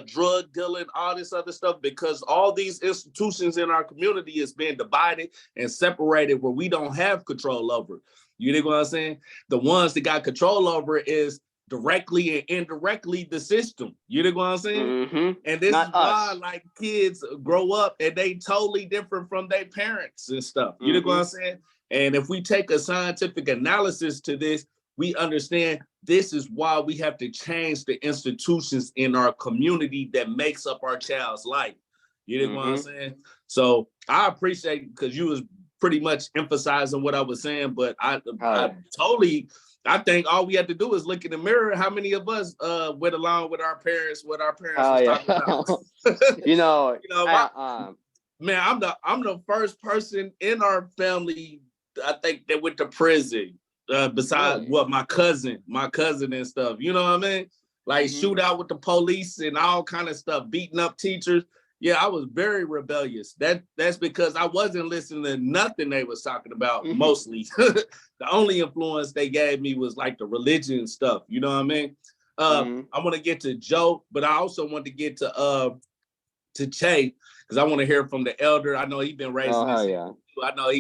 drug dealing, all this other stuff, because all these institutions in our community is being divided and separated where we don't have control over. You know what I'm saying? The ones that got control over is directly and indirectly the system. You know what I'm saying? And this is why like kids grow up and they totally different from their parents and stuff. You know what I'm saying? And if we take a scientific analysis to this, we understand this is why we have to change the institutions in our community that makes up our child's life. You know what I'm saying? So I appreciate, because you was pretty much emphasizing what I was saying, but I think all we have to do is look in the mirror. How many of us went along with our parents, what our parents was talking about? Man, I'm the first person in our family, I think, that went to prison. Besides my cousin and stuff, you know what I mean? Like shootout with the police and all kind of stuff, beating up teachers. Yeah, I was very rebellious. That's because I wasn't listening to nothing they was talking about. Mostly, the only influence they gave me was like the religion stuff. You know what I mean? I want to get to Joe, but I also want to get to Che, because I want to hear from the elder. I know he's been raising this. I know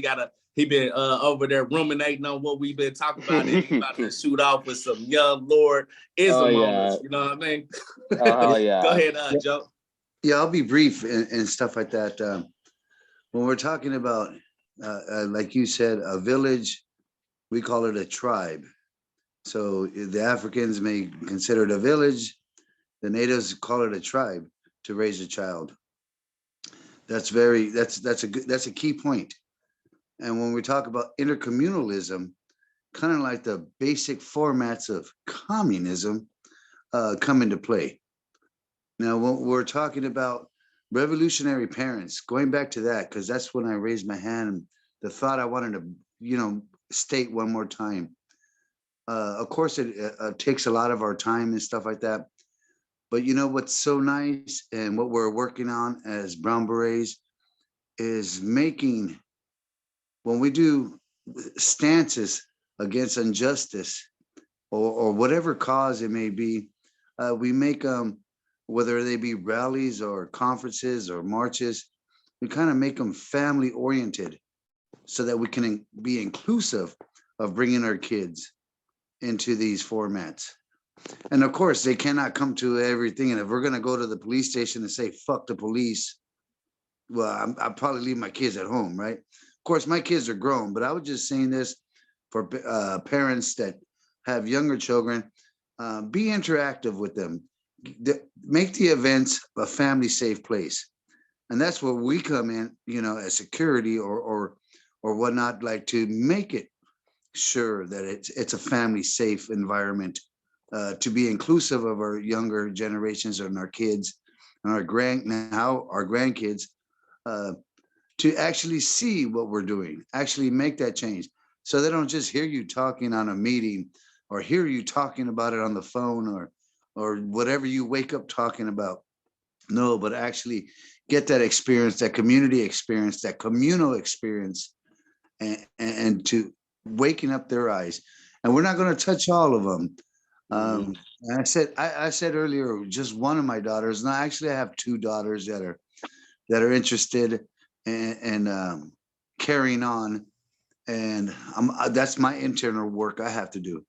he been over there ruminating on what we've been talking about, and he's about to shoot off with some young Lord-ism on us. You know what I mean? Go ahead, Joe. Yeah, I'll be brief and stuff like that. When we're talking about, like you said, a village, we call it a tribe. So the Africans may consider it a village. The natives call it a tribe to raise a child. That's a key point. And when we talk about intercommunalism, kind of like the basic formats of communism come into play. Now, when we're talking about revolutionary parents, going back to that, because that's when I raised my hand, and the thought I wanted to, state one more time. Of course, it takes a lot of our time and stuff like that. But you know what's so nice, and what we're working on as Brown Berets, is making, when we do stances against injustice or whatever cause it may be, we make them, whether they be rallies or conferences or marches, we kind of make them family oriented so that we can be inclusive of bringing our kids into these formats. And of course, they cannot come to everything. And if we're going to go to the police station and say, fuck the police, well, I'll probably leave my kids at home, right? Of course, my kids are grown, but I was just saying this for parents that have younger children. Be interactive with them. Make the events a family safe place. And that's where we come in, as security or whatnot, like to make it sure that it's a family safe environment, to be inclusive of our younger generations and our kids and our grandkids, to actually see what we're doing, actually make that change. So they don't just hear you talking on a meeting or hear you talking about it on the phone or whatever you wake up talking about. No, but actually get that experience, that community experience, that communal experience, and to waking up their eyes. And we're not going to touch all of them. I said earlier, just one of my daughters. Now, actually, I have two daughters that are interested in carrying on, and that's my internal work I have to do.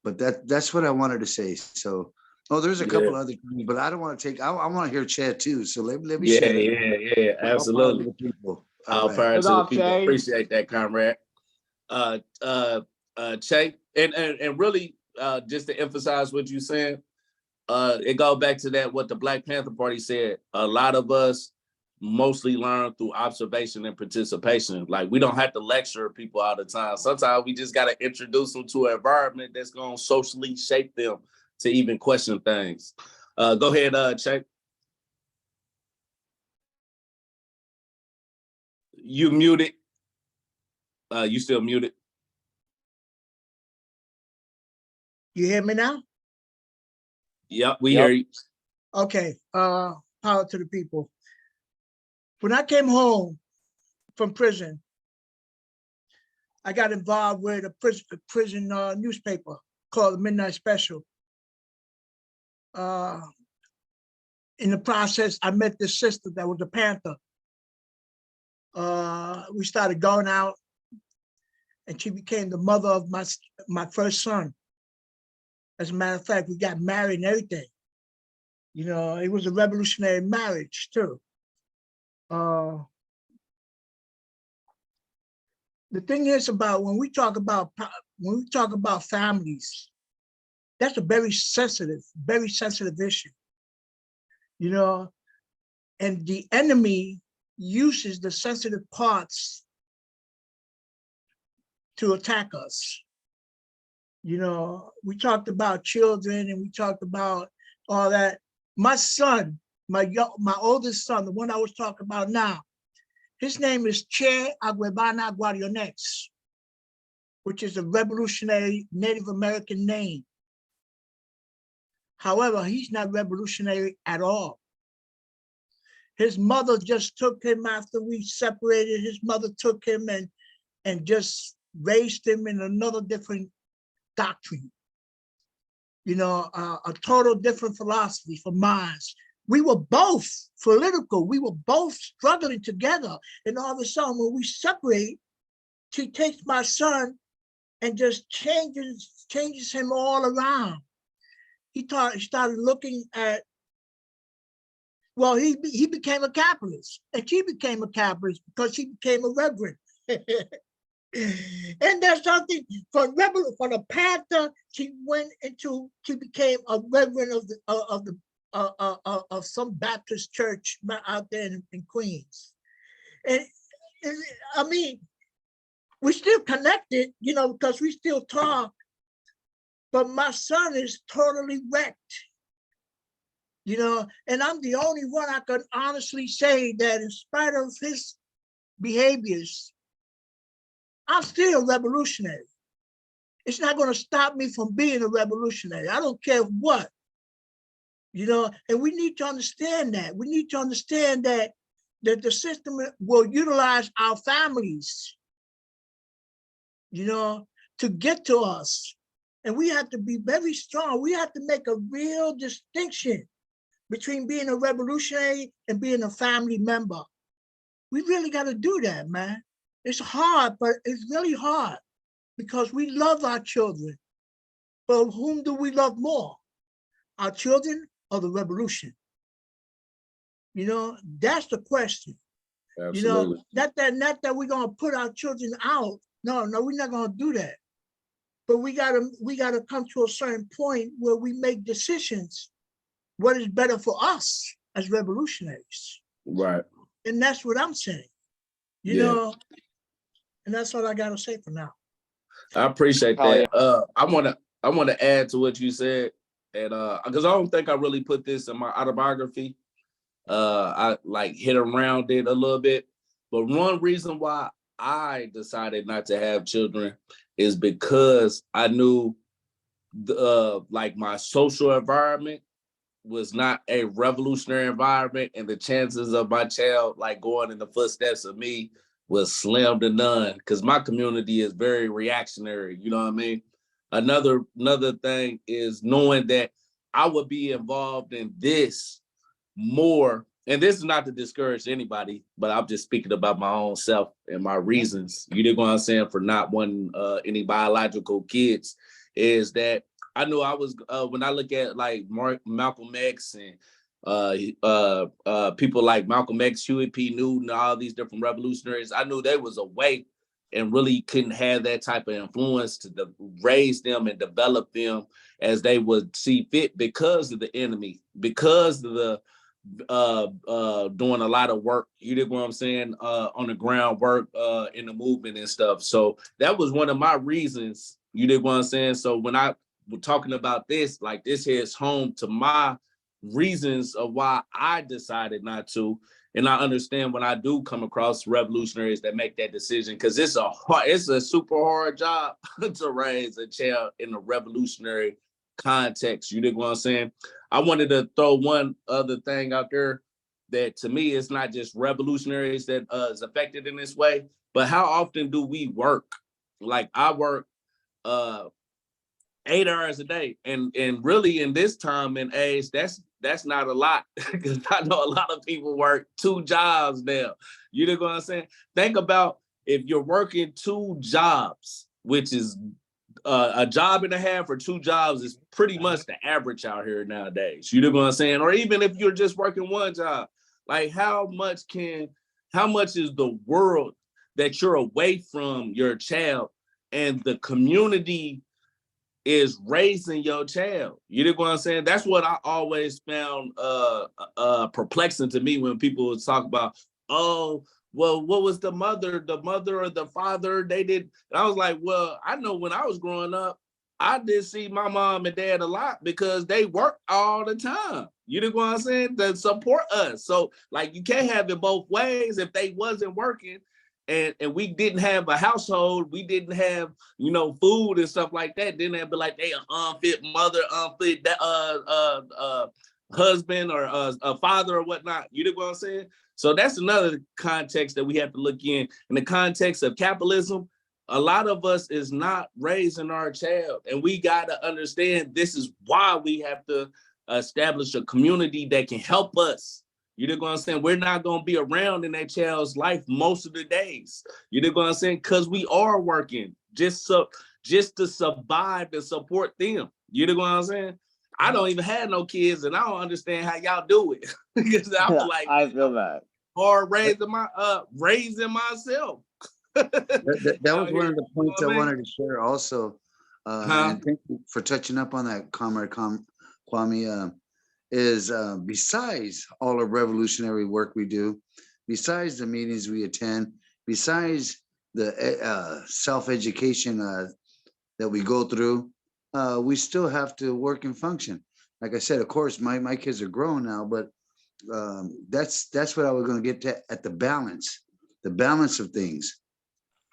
But that's what I wanted to say. So Oh, there's a Yeah. couple other things, but I don't want to take. I want to hear Chad too. So let me Yeah, share. yeah, absolutely. The people. All All right. power Good to the off, people. Jay. Appreciate that, comrade. Che, and really, just to emphasize what you said, it goes back to that what the Black Panther Party said. A lot of us mostly learn through observation and participation. Like, we don't have to lecture people all the time. Sometimes we just got to introduce them to an environment that's going to socially shape them to even question things. Go ahead, Che. You muted. You still muted. You hear me now? Yep, we hear you. Okay. Power to the people. When I came home from prison, I got involved with a prison newspaper called the Midnight Special. In the process, I met this sister that was a Panther. We started going out, and she became the mother of my first son. As a matter of fact, we got married and everything. You know, it was a revolutionary marriage too. The thing is about when we talk about families, that's a very sensitive issue. You know, and the enemy uses the sensitive parts to attack us. You know, we talked about children and we talked about all that. My son, my oldest son, the one I was talking about now, his name is Ch25, which is a revolutionary Native American name. However, he's not revolutionary at all. His mother just took him after we separated. His mother took him and just raised him in another different doctrine. You know, a total different philosophy from mine. We were both political. We were both struggling together. And all of a sudden, when we separate, she takes my son and just changes him all around. He started looking at, well, he became a capitalist, and she became a capitalist because she became a reverend. And that's something from a Panther, she became a reverend of some Baptist church out there in Queens. And I mean, we're still connected, you know, because we still talk, but my son is totally wrecked, you know, and I'm the only one I could honestly say that in spite of his behaviors, I'm still revolutionary. It's not going to stop me from being a revolutionary. I don't care what, you know, and we need to understand that. We need to understand that the system will utilize our families, you know, to get to us. And we have to be very strong. We have to make a real distinction between being a revolutionary and being a family member. We really got to do that, man. It's hard, but it's really hard because we love our children. But whom do we love more? Our children or the revolution? You know, that's the question. Absolutely. You know, not that we're gonna put our children out. No, we're not gonna do that. But we gotta come to a certain point where we make decisions. What is better for us as revolutionaries? Right. And that's what I'm saying. You know, and that's all I gotta say for now. I appreciate that. I want to add to what you said, and because I don't think I really put this in my autobiography. I like hit around it a little bit, but one reason why I decided not to have children is because I knew like my social environment was not a revolutionary environment, and the chances of my child like going in the footsteps of me was slim to none, because my community is very reactionary. You know what I mean? Another thing is knowing that I would be involved in this more, and this is not to discourage anybody, but I'm just speaking about my own self and my reasons, you know what I'm saying, for not wanting any biological kids, is that I knew I was when I look at like Malcolm X and people like Malcolm X, Huey P. Newton, all these different revolutionaries, I knew there was a way and really couldn't have that type of influence to raise them and develop them as they would see fit because of the enemy, because of the doing a lot of work, you dig what I'm saying, on the ground work in the movement and stuff. So that was one of my reasons, you dig what I'm saying. So when I was talking about this, like this hits home to my reasons of why I decided not to. And I understand when I do come across revolutionaries that make that decision, because it's a super hard job to raise a child in a revolutionary context. You dig what I'm saying? I wanted to throw one other thing out there that to me is not just revolutionaries that is affected in this way, but how often do we work? Like I work 8 hours a day, and really in this time and age, that's not a lot, because I know a lot of people work 2 jobs now. You know what I'm saying? Think about if you're working 2 jobs, which is a job and a half or 2 jobs is pretty much the average out here nowadays. You know what I'm saying? Or even if you're just working 1 job, like how much is the world that you're away from your child and the community is raising your child? You know what I'm saying? That's what I always found perplexing to me when people would talk about, oh, well, what was the mother or the father? They did. And I was like, well, I know when I was growing up, I did see my mom and dad a lot because they worked all the time. You know what I'm saying? To support us. So like you can't have it both ways. If they wasn't working and we didn't have a household, we didn't have, food and stuff like that, then they'd be like, they an unfit mother, unfit husband or a father or whatnot. You know what I'm saying? So that's another context that we have to look in the context of capitalism. A lot of us is not raising our child, and we got to understand this is why we have to establish a community that can help us. You know what I'm saying? We're not going to be around in that child's life most of the days. You know what I'm saying? Because we are working just to survive and support them. You know what I'm saying? I don't even have no kids, and I don't understand how y'all do it. Because I'm like, I feel that. Or raising myself. That was one of the points I wanted to share also. And thank you for touching up on that, Comrade Kwame. Is besides all the revolutionary work we do, besides the meetings we attend, besides the self-education that we go through, we still have to work and function. Like I said, of course, my kids are grown now, but that's what I was going to get to at the balance of things.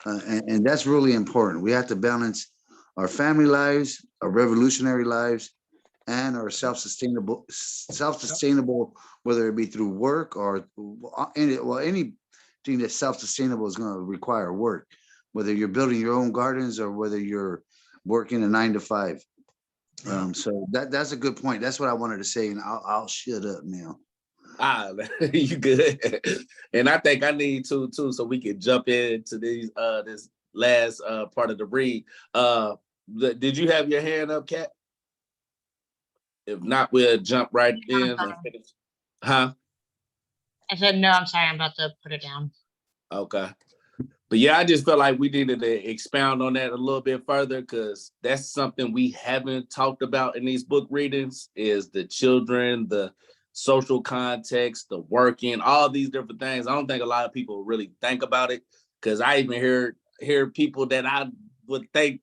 And that's really important. We have to balance our family lives, our revolutionary lives, and our self-sustainable, whether it be through work or anything that's self-sustainable is going to require work, whether you're building your own gardens or whether you're working a 9 to 5. So that's a good point. That's what I wanted to say, and I'll shut up now. You good? And I think I need to too, so we can jump into these this last part of the read. Did you have your hand up, Kat? If not, we'll jump right in and finish. Huh? I said, no, I'm sorry. I'm about to put it down. Okay. But yeah, I just felt like we needed to expound on that a little bit further, because that's something we haven't talked about in these book readings, is the children, the social context, the working, all these different things. I don't think a lot of people really think about it, because I even hear people that I would think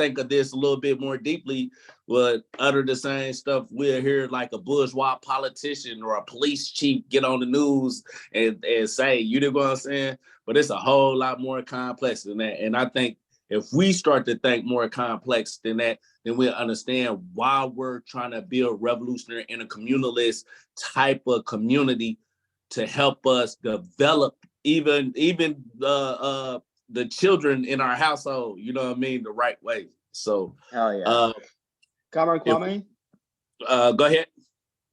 of this a little bit more deeply would utter the same stuff we'll hear like a bourgeois politician or a police chief get on the news and say, you know what I'm saying? But it's a whole lot more complex than that. And I think if we start to think more complex than that, then we'll understand why we're trying to build revolutionary intercommunalist type of community to help us develop even the children in our household, you know what I mean, the right way. So, hell yeah. Comrade Kwame? Go ahead.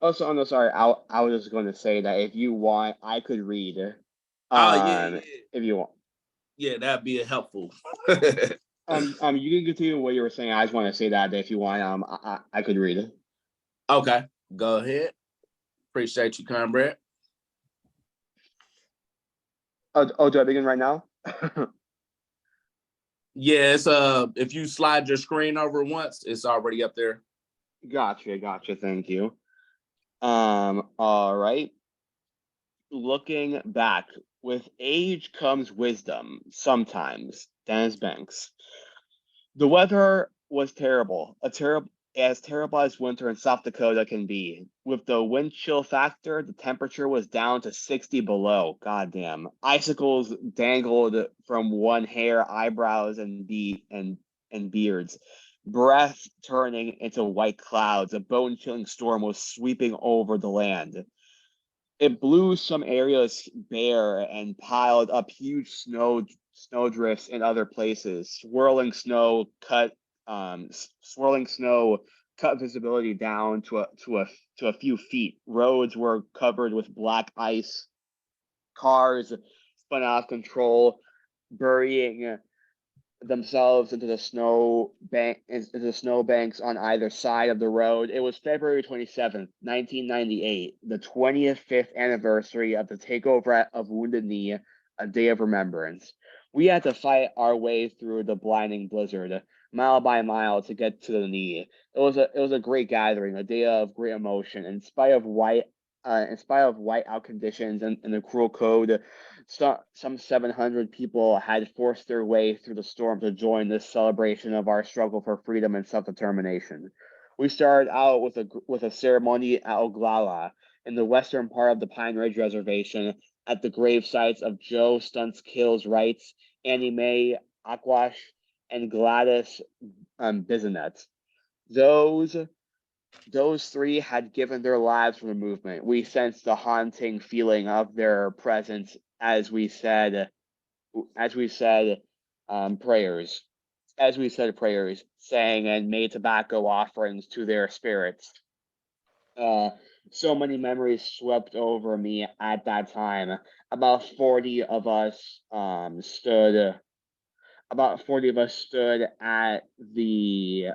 Oh, so, no, sorry. I was just going to say that if you want, I could read. Yeah. If you want. Yeah, that'd be helpful. You can continue what you were saying. I just want to say that if you want, I could read it. Okay, go ahead. Appreciate you, comrade. Oh, do I begin right now? Yes, if you slide your screen over once, it's already up there. Gotcha. Thank you. All right. Looking back, with age comes wisdom. Sometimes, Dennis Banks. The weather was terrible, as terrible as winter in South Dakota can be. With the wind chill factor, the temperature was down to 60 below. Goddamn. Icicles dangled from one hair, eyebrows, and beards. Breath turning into white clouds. A bone-chilling storm was sweeping over the land. It blew some areas bare and piled up huge snowdrifts in other places. Swirling snow cut visibility down to a few feet. Roads were covered with black ice. Cars spun out of control, burying themselves into the snowbanks on either side of the road. It was February 27th, 1998, the 25th anniversary of the takeover of Wounded Knee, a day of remembrance. We had to fight our way through the blinding blizzard, mile by mile, to get to the knee. It was a great gathering, a day of great emotion. In spite of whiteout conditions and the cruel code, some 700 people had forced their way through the storm to join this celebration of our struggle for freedom and self-determination. We started out with a ceremony at Oglala, in the western part of the Pine Ridge Reservation, at the grave sites of Joe Stunts Kill's Rights, Annie Mae Aquash, and Gladys Bisonet. Those three had given their lives for the movement. We sensed the haunting feeling of their presence as we said prayers, sang and made tobacco offerings to their spirits. So many memories swept over me at that time. About 40 of us stood at the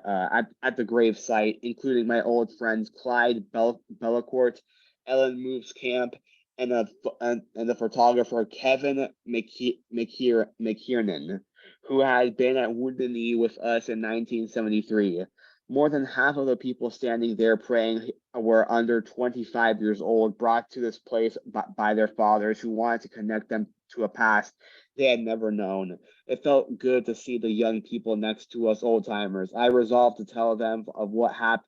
grave site, including my old friends Clyde Bellacourt, Ellen Moves Camp, and the photographer Kevin McKiernan, who had been at Wounded Knee with us in 1973. More than half of the people standing there praying were under 25 years old, brought to this place by their fathers who wanted to connect them to a past they had never known. It felt good to see the young people next to us old timers. I resolved to tell them of what had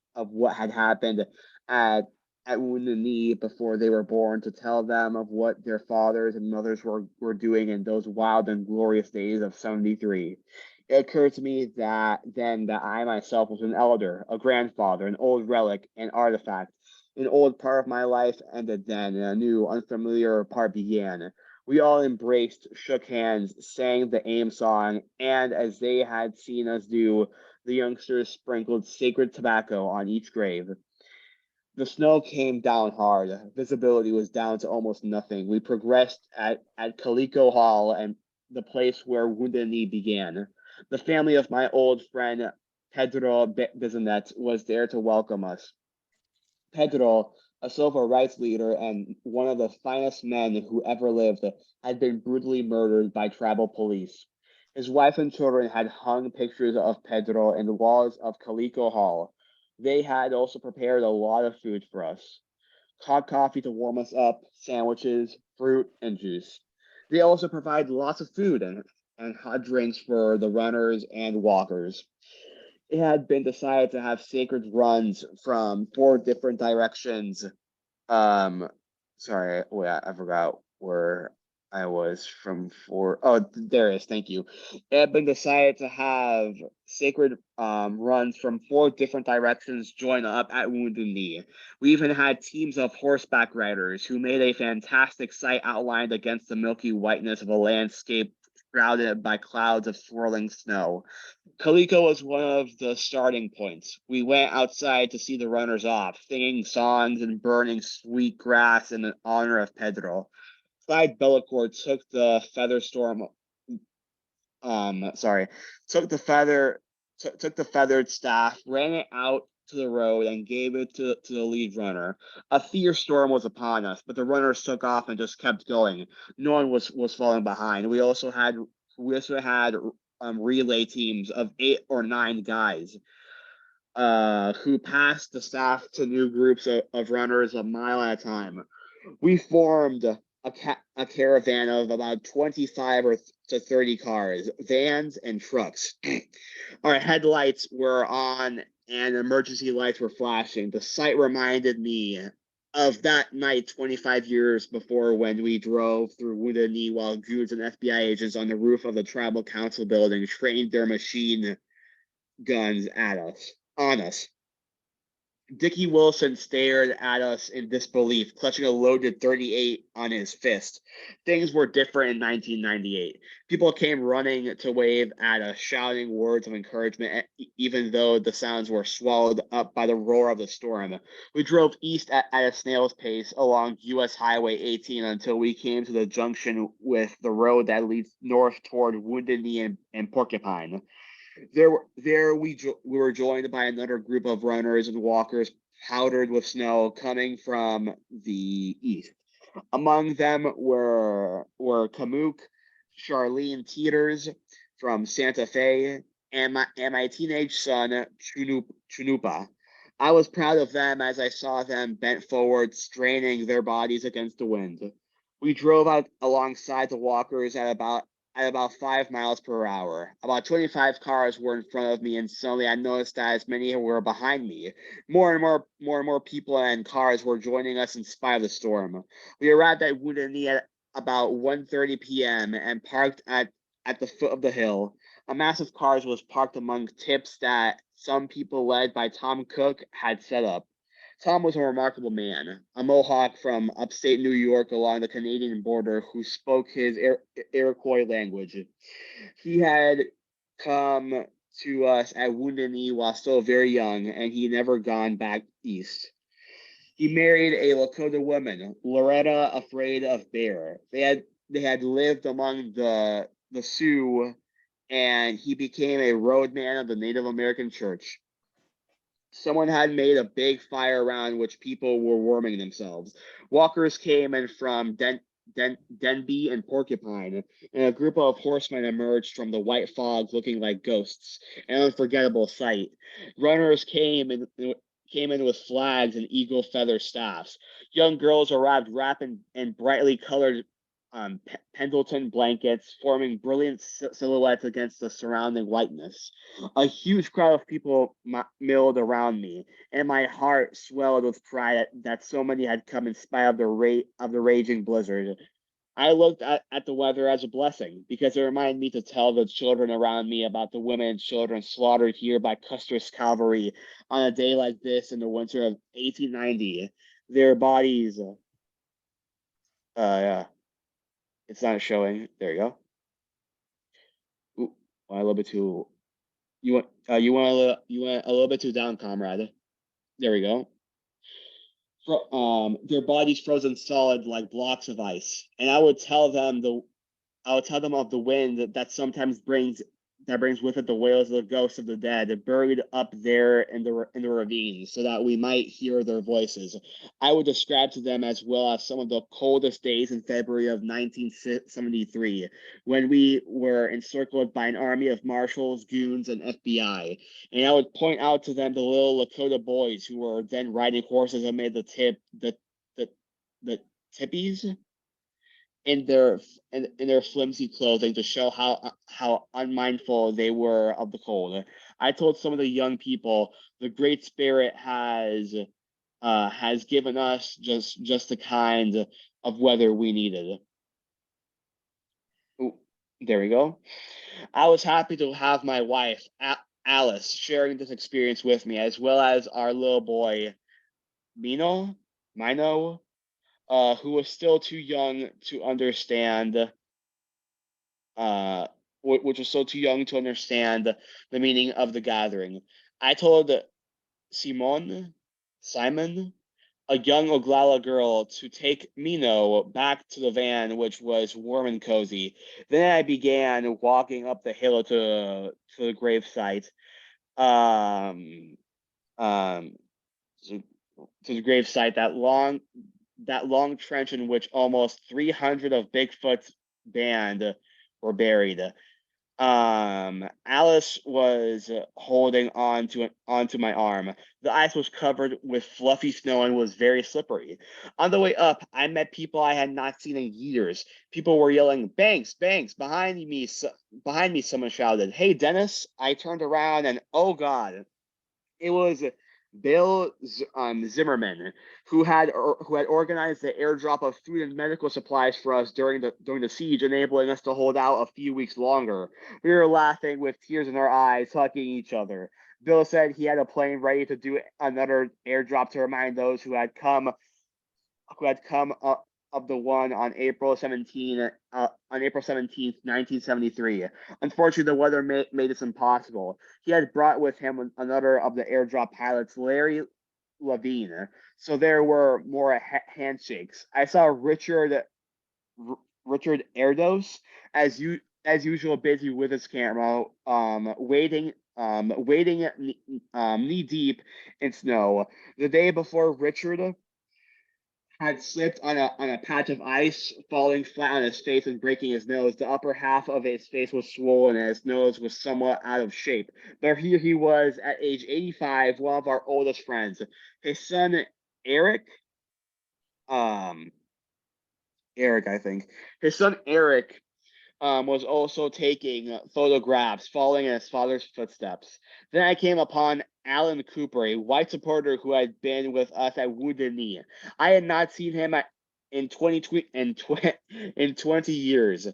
happened at Wounded Knee before they were born, to tell them of what their fathers and mothers were doing in those wild and glorious days of 73. It occurred to me that I myself was an elder, a grandfather, an old relic, an artifact. An old part of my life ended then, and a new, unfamiliar part began. We all embraced, shook hands, sang the AIM song, and as they had seen us do, the youngsters sprinkled sacred tobacco on each grave. The snow came down hard. Visibility was down to almost nothing. We progressed at Calico Hall, and the place where Wounded Knee began. The family of my old friend Pedro Bisonet was there to welcome us. Pedro, a civil rights leader and one of the finest men who ever lived, had been brutally murdered by tribal police. His wife and children had hung pictures of Pedro in the walls of Calico Hall. They had also prepared a lot of food for us. Hot coffee to warm us up, sandwiches, fruit, and juice. They also provide lots of food and hot drinks for the runners and walkers. It had been decided to have sacred runs from 4 different directions. Sorry, wait, I forgot where I was from 4. Oh, there it is. Thank you. It had been decided to have sacred runs from 4 different directions join up at Wounded Knee. We even had teams of horseback riders who made a fantastic sight outlined against the milky whiteness of a landscape shrouded by clouds of swirling snow. Calico was one of the starting points. We went outside to see the runners off, singing songs and burning sweet grass in honor of Pedro. Clyde Bellacourt took the sorry, took the feathered staff, ran it out to the road, and gave it to the lead runner. A fierce storm was upon us, but the runners took off and just kept going. No one was falling behind. We also had relay teams of 8 or 9 guys who passed the staff to new groups of runners a mile at a time. We formed a caravan of about 25 to 30 cars, vans, and trucks. Our headlights were on and emergency lights were flashing. The sight reminded me of that night 25 years before when we drove through Wounded Knee while goons and FBI agents on the roof of the tribal council building trained their machine guns on us. Dickie Wilson stared at us in disbelief, clutching a loaded .38 on his fist. Things were different in 1998. People came running to wave at us, shouting words of encouragement, even though the sounds were swallowed up by the roar of the storm. We drove east at a snail's pace along U.S. Highway 18 until we came to the junction with the road that leads north toward Wounded Knee and Porcupine. There we were joined by another group of runners and walkers powdered with snow coming from the east. Among them were Kamuk, Charlene Teeters from Santa Fe, and my teenage son Chunupa. I was proud of them as I saw them bent forward, straining their bodies against the wind. We drove out alongside the walkers at about 5 miles per hour. About 25 cars were in front of me, and suddenly I noticed that as many were behind me. More and more people and cars were joining us in spite of the storm. We arrived at Wounded Knee at about 1:30 p.m. and parked at the foot of the hill. A mass of cars was parked among tips that some people led by Tom Cook had set up. Tom was a remarkable man, a Mohawk from upstate New York along the Canadian border who spoke his Iroquois language. He had come to us at Wounded Knee while still very young, and he never gone back east. He married a Lakota woman, Loretta Afraid of Bear. They had lived among the Sioux, and he became a roadman of the Native American Church. Someone had made a big fire around which people were warming themselves. Walkers came in from Denby and Porcupine, and a group of horsemen emerged from the white fog looking like ghosts, an unforgettable sight. Runners came in with flags and eagle feather staffs. Young girls arrived wrapped in brightly colored Pendleton blankets, forming brilliant silhouettes against the surrounding whiteness. A huge crowd of people milled around me, and my heart swelled with pride that so many had come in spite of the raging blizzard. I looked at the weather as a blessing because it reminded me to tell the children around me about the women and children slaughtered here by Custer's cavalry on a day like this in the winter of 1890. Their bodies, yeah. It's not showing. There you go. Ooh, a little bit too. You went a little bit too down, comrade. There we go. Their bodies frozen solid like blocks of ice, and I would tell them of the wind that sometimes brings with it the wails of the ghosts of the dead buried up there in the ravines, so that we might hear their voices. I would describe to them as well as some of the coldest days in February of 1973, when we were encircled by an army of marshals, goons, and FBI. And I would point out to them the little Lakota boys who were then riding horses amid the tippies in their flimsy clothing to show how unmindful they were of the cold. I told some of the young people the Great Spirit has given us just the kind of weather we needed. Ooh, there we go. I was happy to have my wife Alice sharing this experience with me, as well as our little boy Mino, who was still too young to understand, which was still too young to understand the meaning of the gathering. I told Simon, a young Oglala girl to take Mino back to the van, which was warm and cozy. Then I began walking up the hill to the gravesite. Um, um, to, to the gravesite, that long trench in which almost 300 of Bigfoot's band were buried. Alice was holding onto my arm. The ice was covered with fluffy snow and was very slippery. On the way up, I met people I had not seen in years. People were yelling, "Banks, Banks!" Behind me, someone shouted, "Hey, Dennis!" I turned around and oh God, it was Bill Zimmerman, who had organized the airdrop of food and medical supplies for us during the siege, enabling us to hold out a few weeks longer. We were laughing with tears in our eyes, hugging each other. Bill said he had a plane ready to do another airdrop to remind those who had come of the one on April 17th, 1973. Unfortunately, the weather made this impossible. He had brought with him another of the airdrop pilots, Larry Levine. So there were more handshakes. I saw Richard Erdos as usual, busy with his camera, wading knee deep in snow. The day before, Richard had slipped on a patch of ice, falling flat on his face and breaking his nose. The upper half of his face was swollen and his nose was somewhat out of shape. But here he was at age 85, one of our oldest friends. His son, Eric, I think. His son, Eric, was also taking photographs, following in his father's footsteps. Then I came upon Alan Cooper, a white supporter who had been with us at Wounded Knee. I had not seen him in 20 years.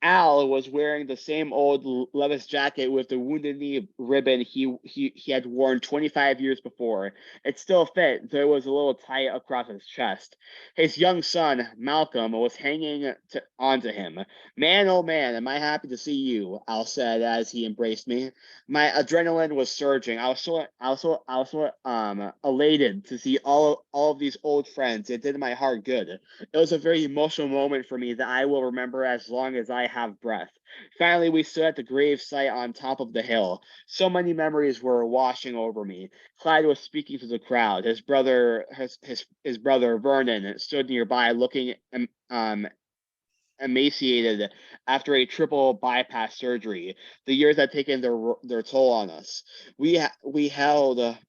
Al was wearing the same old Levis jacket with the Wounded Knee ribbon he had worn 25 years before. It still fit, though it was a little tight across his chest. His young son, Malcolm, was hanging onto him. "Man, oh man, am I happy to see you," Al said as he embraced me. My adrenaline was surging. I was so elated to see all of these old friends. It did my heart good. It was a very emotional moment for me that I will remember as long as I have breath. Finally, we stood at the grave site on top of the hill. So many memories were washing over me. Clyde was speaking to the crowd. His brother Vernon stood nearby, looking emaciated after a triple bypass surgery. The years had taken their toll on us. We held a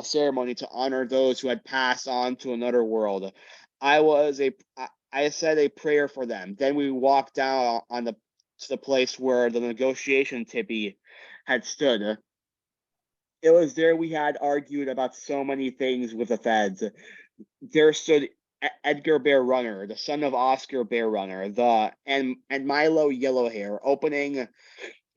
ceremony to honor those who had passed on to another world. I said a prayer for them. Then we walked down to the place where the negotiation tipi had stood. It was there we had argued about so many things with the feds. There stood Edgar Bear Runner, the son of Oscar Bear Runner, and Milo Yellowhair, opening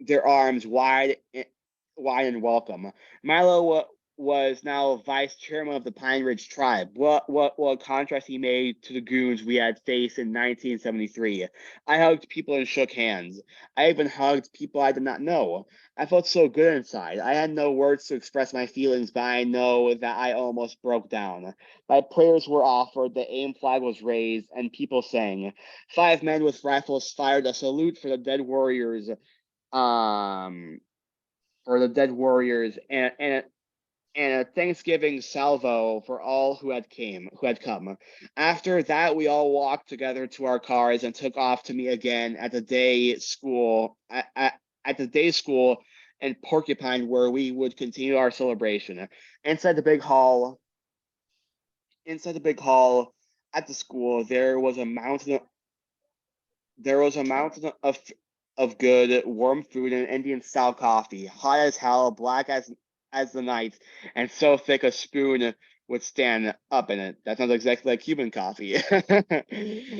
their arms wide and welcome. Milo was now vice chairman of the Pine Ridge tribe. What contrast he made to the goons we had faced in 1973. I hugged people and shook hands. I even hugged people I did not know. I felt so good inside. I had no words to express my feelings, but I know that I almost broke down. My prayers were offered, the AIM flag was raised, and people sang. 5 men with rifles fired a salute for the dead warriors. And a Thanksgiving salvo for all who had come. After that, we all walked together to our cars and took off to meet again at the day school at the day school in Porcupine, where we would continue our celebration. Inside the big hall at the school, there was a mountain of good warm food and Indian style coffee, hot as hell, black as the night, and so thick a spoon would stand up in it. That sounds exactly like Cuban coffee.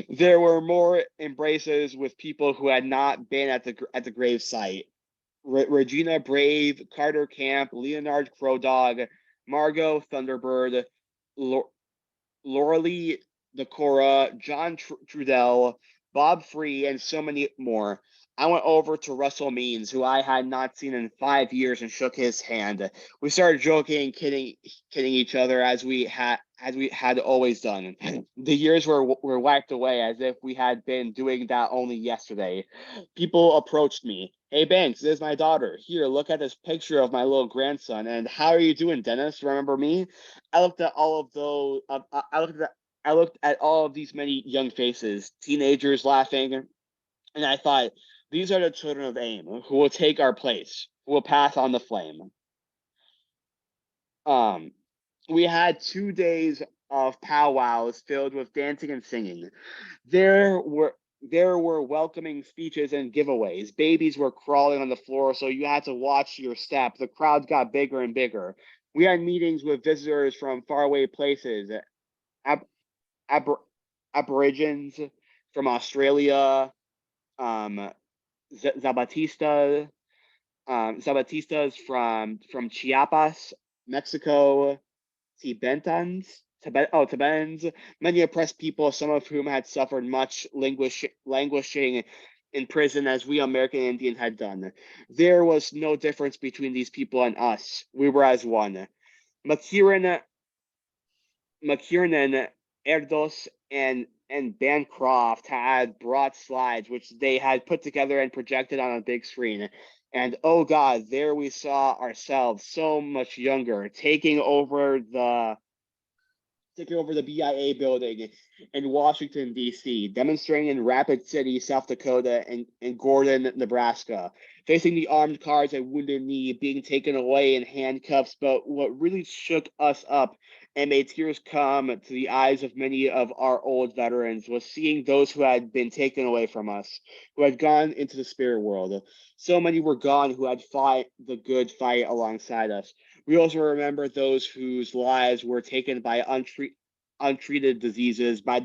There were more embraces with people who had not been at the grave site. Regina Brave, Carter Camp, Leonard Crow Dog, Margot Thunderbird, Laura Lee Decora, John Trudell, Bob Free, and so many more. I went over to Russell Means, who I had not seen in 5 years, and shook his hand. We started joking, kidding each other as we had always done. The years were wiped away as if we had been doing that only yesterday. People approached me. Hey Banks, this is my daughter. Here, look at this picture of my little grandson. And how are you doing, Dennis? Remember me? I looked at all of those. I looked at all of these many young faces, teenagers laughing, and I thought, these are the children of AIM who will take our place, who will pass on the flame. We had 2 days of powwows filled with dancing and singing. There were welcoming speeches and giveaways. Babies were crawling on the floor, so you had to watch your step. The crowd got bigger and bigger. We had meetings with visitors from faraway places, Aborigines from Australia, Zabatistas from Chiapas, Mexico, Tibetans, many oppressed people, some of whom had suffered much languishing in prison as we American Indians had done. There was no difference between these people and us. We were as one. McKiernan, Erdos, and Bancroft had brought slides which they had put together and projected on a big screen. And oh God, there we saw ourselves so much younger, taking over the BIA building in Washington, D.C., demonstrating in Rapid City, South Dakota, and Gordon, Nebraska, facing the armed cars at Wounded Knee, being taken away in handcuffs. But what really shook us up and made tears come to the eyes of many of our old veterans was seeing those who had been taken away from us, who had gone into the spirit world. So many were gone who had fought the good fight alongside us. We also remember those whose lives were taken by untreated diseases, by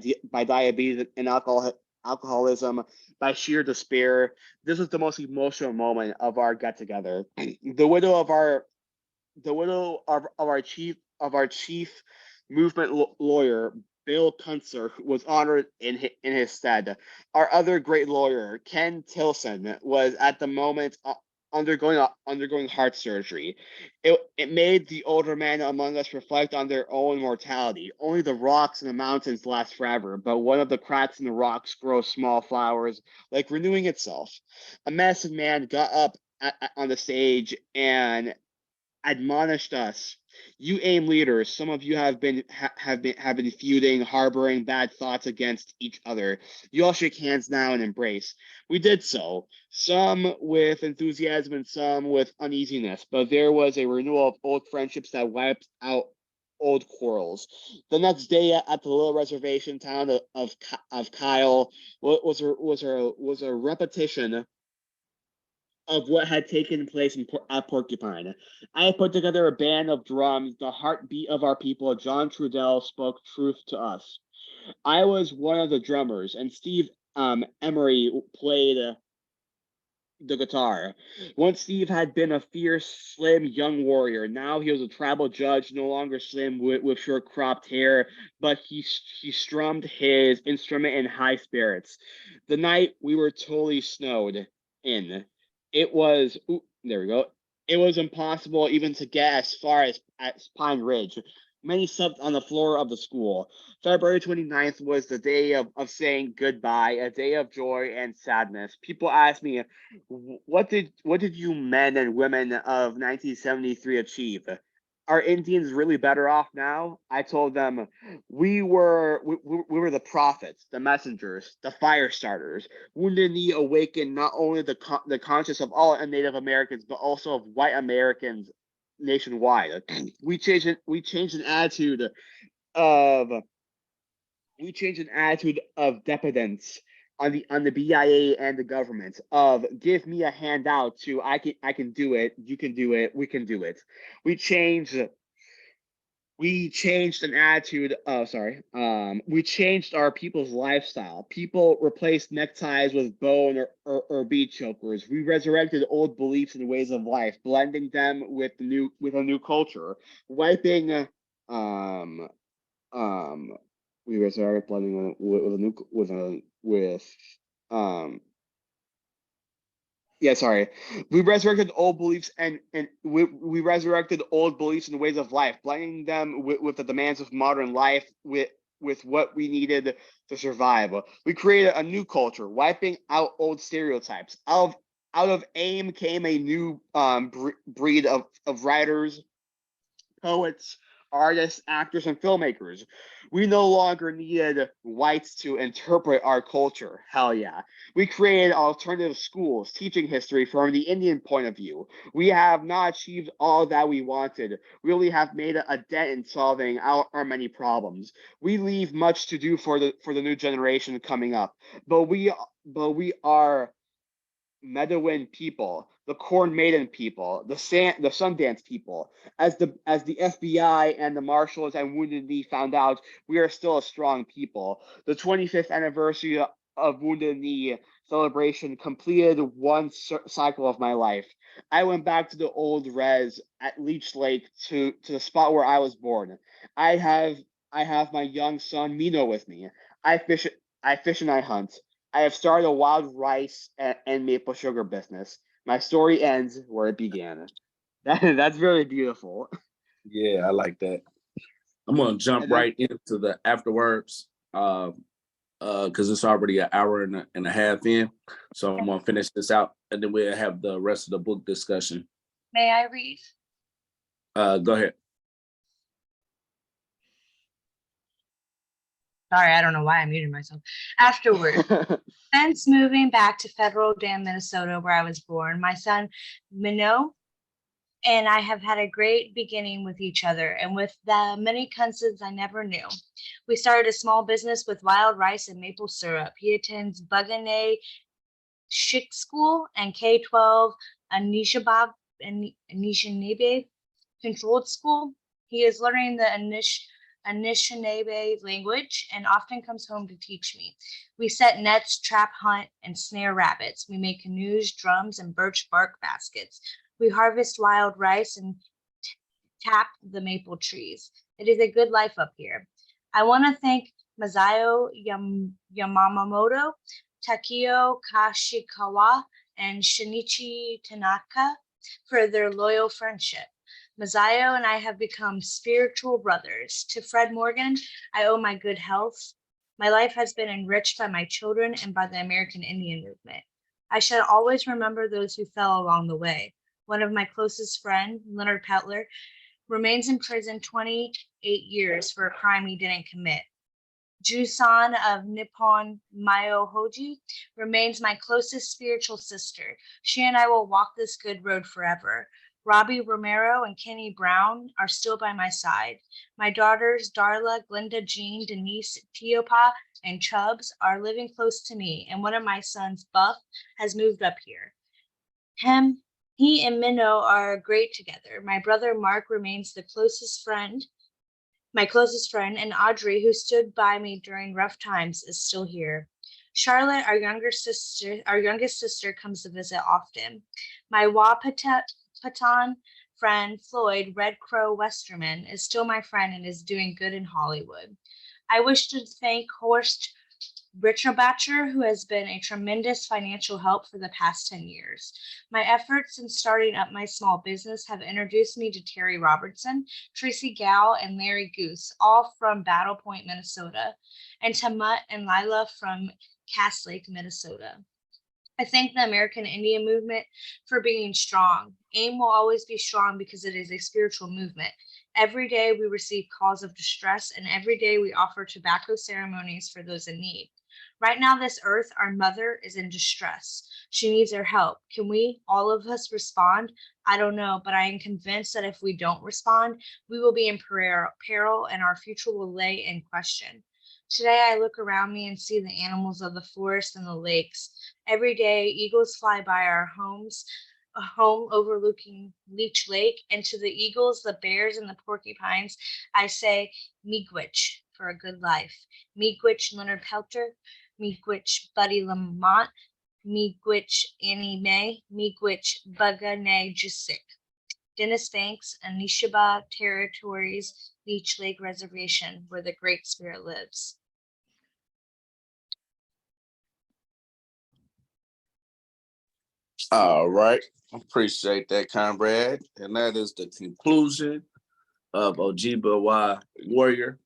diabetes and alcoholism, by sheer despair. This was the most emotional moment of our get together. The widow of our chief movement lawyer, Bill Kunzer, was honored in his stead. Our other great lawyer, Ken Tilson, was at the moment undergoing heart surgery. It made the older men among us reflect on their own mortality. Only the rocks and the mountains last forever, but one of the cracks in the rocks grows small flowers, like renewing itself. A medicine man got up on the stage and admonished us. You AIM leaders, some of you have been feuding, harboring bad thoughts against each other. You all shake hands now and embrace. We did so, some with enthusiasm and some with uneasiness, but there was a renewal of old friendships that wiped out old quarrels. The next day at the little reservation town of Kyle was a repetition of what had taken place at Porcupine. I put together a band of drums, the heartbeat of our people. John Trudell spoke truth to us. I was one of the drummers, and Steve Emery played the guitar. Once Steve had been a fierce, slim young warrior. Now he was a tribal judge, no longer slim with short cropped hair, but he strummed his instrument in high spirits. The night we were totally snowed in. It was, there we go. It was impossible even to get as far as Pine Ridge. Many slept on the floor of the school. February 29th was the day of saying goodbye, a day of joy and sadness. People asked me, what did you men and women of 1973 achieve? Are Indians really better off now? I told them we were the prophets, the messengers, the fire starters. Wounded Knee awakened not only the conscience of all Native Americans, but also of white Americans nationwide. We changed an attitude of dependence on the BIA and the government, of give me a handout to I can do it, you can do it, we can do it. We changed an attitude. We changed our people's lifestyle. People replaced neckties with bone or bead chokers. We resurrected old beliefs and ways of life, blending them with a new culture, wiping we resurrected blending with a new we resurrected old beliefs and we resurrected old beliefs and ways of life, blending them with the demands of modern life, with what we needed to survive. We created a new culture, wiping out old stereotypes. Out of AIM came a new breed of writers, poets, artists, actors, and filmmakers. We no longer needed whites to interpret our culture. Hell yeah. We created alternative schools teaching history from the Indian point of view. We have not achieved all that we wanted. We really have made a dent in solving our many problems. We leave much to do for the new generation coming up. But we are Meadowind people, the Corn Maiden people, the Sundance people. As the FBI and the Marshals and Wounded Knee found out, we are still a strong people. The 25th anniversary of Wounded Knee celebration completed one cycle of my life. I went back to the old res at Leech Lake to the spot where I was born. I have my young son Mino with me. I fish and I hunt. I have started a wild rice and maple sugar business. My story ends where it began. That's very beautiful. Yeah, I like that. I'm gonna jump right into the afterwards, because it's already an hour and a half in. So I'm gonna finish this out, and then we'll have the rest of the book discussion. May I read? Go ahead. Sorry, I don't know why I muted myself. Afterward, since moving back to Federal Dam, Minnesota, where I was born, my son Minot and I have had a great beginning with each other and with the many cousins I never knew. We started a small business with wild rice and maple syrup. He attends Buganay Chic School and K-12 Anishinaabe Controlled School. He is learning the Anishinaabe language and often comes home to teach me. We set nets, trap, hunt, and snare rabbits. We make canoes, drums, and birch bark baskets. We harvest wild rice and tap the maple trees. It is a good life up here. I want to thank Masayo Yamamoto, Takio Kashikawa, and Shinichi Tanaka for their loyal friendship. Masayo and I have become spiritual brothers. To Fred Morgan, I owe my good health. My life has been enriched by my children and by the American Indian movement. I shall always remember those who fell along the way. One of my closest friends, Leonard Peltler, remains in prison 28 years for a crime he didn't commit. Jusan of Nippon Myohoji remains my closest spiritual sister. She and I will walk this good road forever. Robbie Romero and Kenny Brown are still by my side. My daughters, Darla, Glenda, Jean, Denise, Tiopa, and Chubbs are living close to me, and one of my sons, Buff, has moved up here. He and Minnow are great together. My brother Mark remains my closest friend, and Audrey, who stood by me during rough times, is still here. Charlotte, our youngest sister, comes to visit often. My Wapatan friend, Floyd Red Crow Westerman, is still my friend and is doing good in Hollywood. I wish to thank Horst Richterbacher, who has been a tremendous financial help for the past 10 years. My efforts in starting up my small business have introduced me to Terry Robertson, Tracy Gow, and Larry Goose, all from Battle Point, Minnesota, and to Mutt and Lila from Cass Lake, Minnesota. I thank the American Indian movement for being strong. AIM will always be strong because it is a spiritual movement. Every day we receive calls of distress, and every day we offer tobacco ceremonies for those in need. Right now, this earth, our mother, is in distress. She needs our help. Can we, all of us, respond? I don't know, but I am convinced that if we don't respond, we will be in peril and our future will lay in question. Today, I look around me and see the animals of the forest and the lakes. Every day, eagles fly by our homes, a home overlooking Leech Lake, and to the eagles, the bears, and the porcupines, I say, miigwech, for a good life. Miigwech Leonard Pelter, miigwech Buddy Lamont, miigwech Annie Mae, miigwech Buganay Jusik. Dennis Banks, Anishinaabe Territories, Beach Lake Reservation, where the Great Spirit lives. All right. Appreciate that, comrade. And that is the conclusion of Ojibwa Warrior.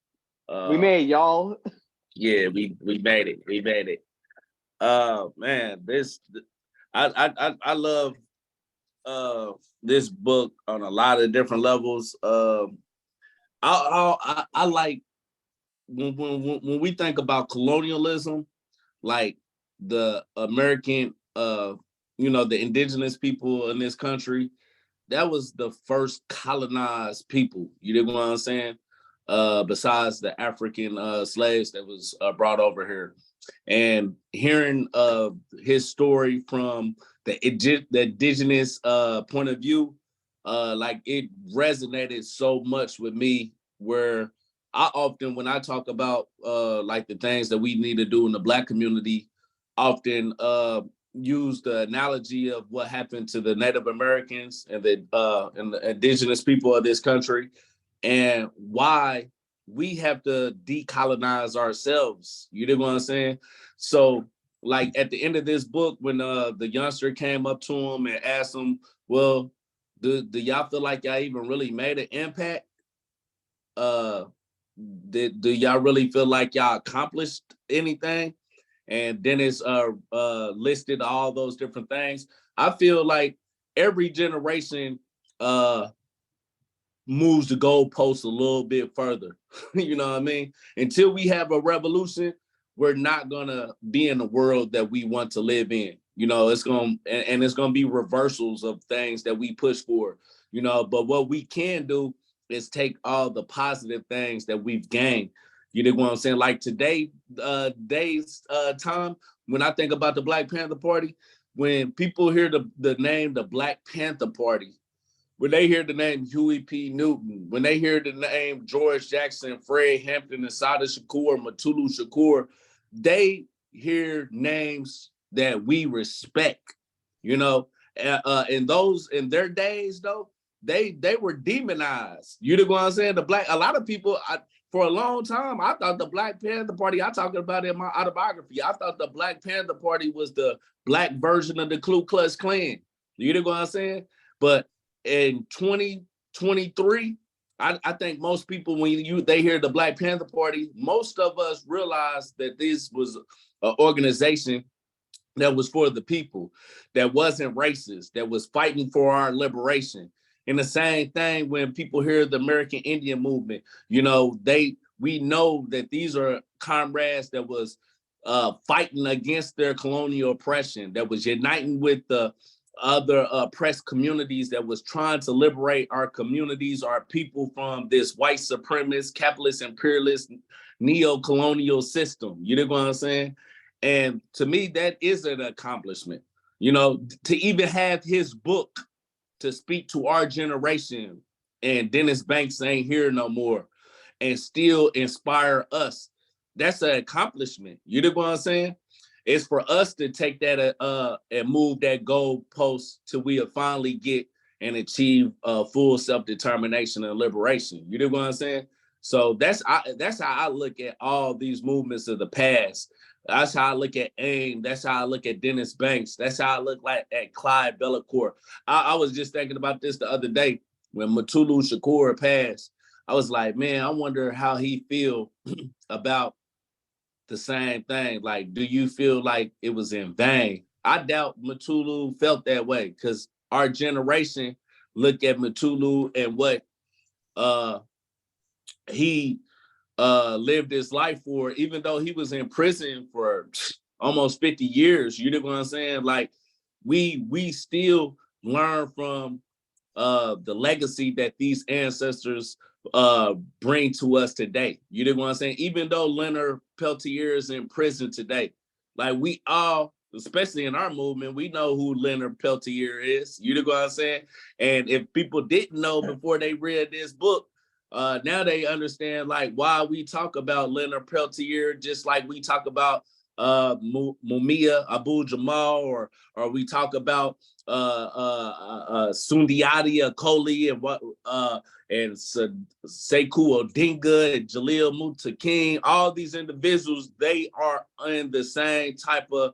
We made y'all. Yeah, we made it. We made it. Man, I love this book on a lot of different levels. I like when we think about colonialism, like the American, the indigenous people in this country, that was the first colonized people. You dig what I'm saying? Besides the African slaves that was brought over here, and hearing his story from the indigenous point of view, like it resonated so much with me. Where I often, when I talk about like the things that we need to do in the Black community, often use the analogy of what happened to the Native Americans and the indigenous people of this country, and why we have to decolonize ourselves. You know what I'm saying? So, like at the end of this book, when the youngster came up to him and asked him, "Well, do y'all feel like y'all even really made an impact? Do y'all really feel like y'all accomplished anything?" And then it's listed all those different things. I feel like every generation moves the goalposts a little bit further. You know what I mean? Until we have a revolution, we're not gonna be in the world that we want to live in. You know, it's gonna be reversals of things that we push for. You know, but what we can do is take all the positive things that we've gained. You know what I'm saying? Like today's time, when I think about the Black Panther Party, when people hear the name the Black Panther Party, when they hear the name Huey P. Newton, when they hear the name George Jackson, Fred Hampton, Assata Shakur, Mutulu Shakur, they hear names that we respect. You know, in their days though, they were demonized. You know what I'm saying? A lot of people, for a long time, I thought the Black Panther Party, I talked about it in my autobiography, I thought the Black Panther Party was the Black version of the Ku Klux Klan. You know what I'm saying? But in 2023, I think most people, when they hear the Black Panther Party, most of us realize that this was an organization that was for the people, that wasn't racist, that was fighting for our liberation. And the same thing when people hear the American Indian movement, you know, we know that these are comrades that was fighting against their colonial oppression, that was uniting with the other oppressed communities, that was trying to liberate our communities, our people from this white supremacist, capitalist, imperialist, neo-colonial system. You know what I'm saying? And to me, that is an accomplishment. You know, to even have his book to speak to our generation, and Dennis Banks ain't here no more, and still inspire us, that's an accomplishment. You know what I'm saying? It's for us to take that and move that goalpost till we finally get and achieve full self-determination and liberation. You know what I'm saying? So that's how I look at all these movements of the past. That's how I look at AIM. That's how I look at Dennis Banks. That's how I look like at Clyde Bellacourt. I was just thinking about this the other day when Mutulu Shakur passed. I was like, man, I wonder how he feel about the same thing. Like, do you feel like it was in vain? I doubt Mutulu felt that way, because our generation look at Mutulu and what he lived his life for, even though he was in prison for almost 50 years. You know what I'm saying? Like, we still learn from the legacy that these ancestors bring to us today. You know what I'm saying? Even though Leonard Peltier is in prison today, like, we all, especially in our movement, we know who Leonard Peltier is. You know what I'm saying? And if people didn't know before they read this book, now they understand, like, why we talk about Leonard Peltier, just like we talk about Mumia Abu Jamal, or we talk about Sundiata Kohli and and Sekou Odinga and Jalil Mutakin, all these individuals, they are in the same type of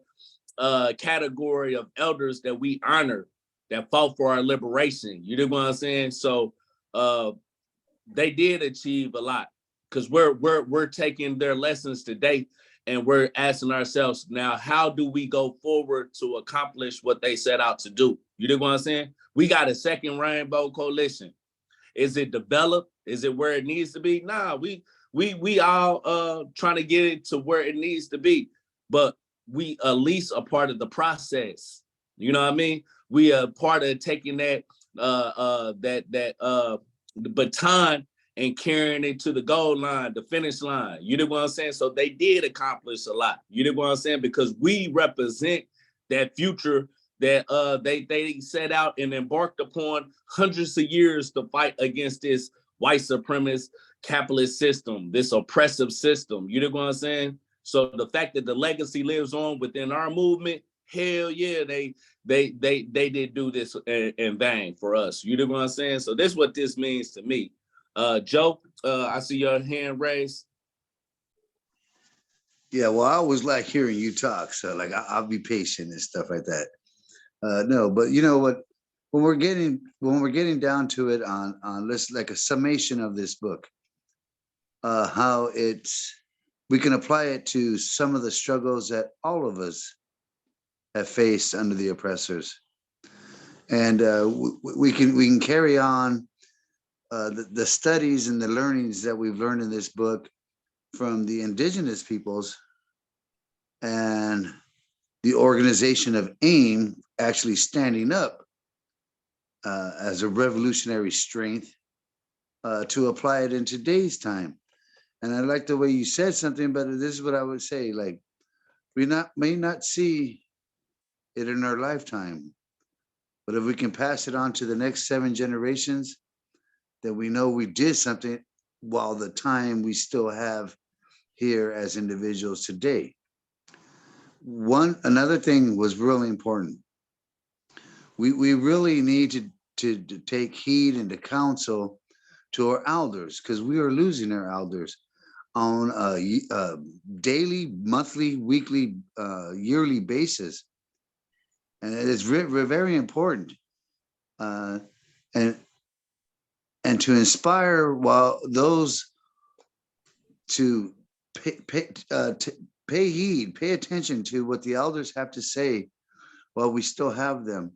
category of elders that we honor, that fought for our liberation. You know what I'm saying? So they did achieve a lot, because we're taking their lessons today and we're asking ourselves now, how do we go forward to accomplish what they set out to do? You know what I'm saying? We got a second Rainbow Coalition. Is it developed? Is it where it needs to be? Nah, we all trying to get it to where it needs to be, but we at least a part of the process. You know what I mean? We are part of taking that the baton and carrying it to the goal line, the finish line. You know what I'm saying? So they did accomplish a lot. You know what I'm saying? Because we represent that future that they set out and embarked upon hundreds of years to fight against this white supremacist capitalist system, this oppressive system. You know what I'm saying? So the fact that the legacy lives on within our movement, hell yeah, they did do this in vain for us. You know what I'm saying? So that's what this means to me. Joe, I see your hand raised. Yeah, well, I always like hearing you talk, so like I'll be patient and stuff like that. No, but you know what? When we're getting down to it on this, like a summation of this book, how we can apply it to some of the struggles that all of us have faced under the oppressors, and we can carry on the studies and the learnings that we've learned in this book from the indigenous peoples and the organization of AIM actually standing up as a revolutionary strength to apply it in today's time. And I like the way you said something, but this is what I would say, like, we may not see it in our lifetime, but if we can pass it on to the next 7 generations, then we know we did something while the time we still have here as individuals today. Another thing was really important. We really need to take heed and to counsel to our elders, because we are losing our elders on a daily, monthly, weekly, yearly basis. And it's very important. And to inspire those to pay heed, pay attention to what the elders have to say while we still have them.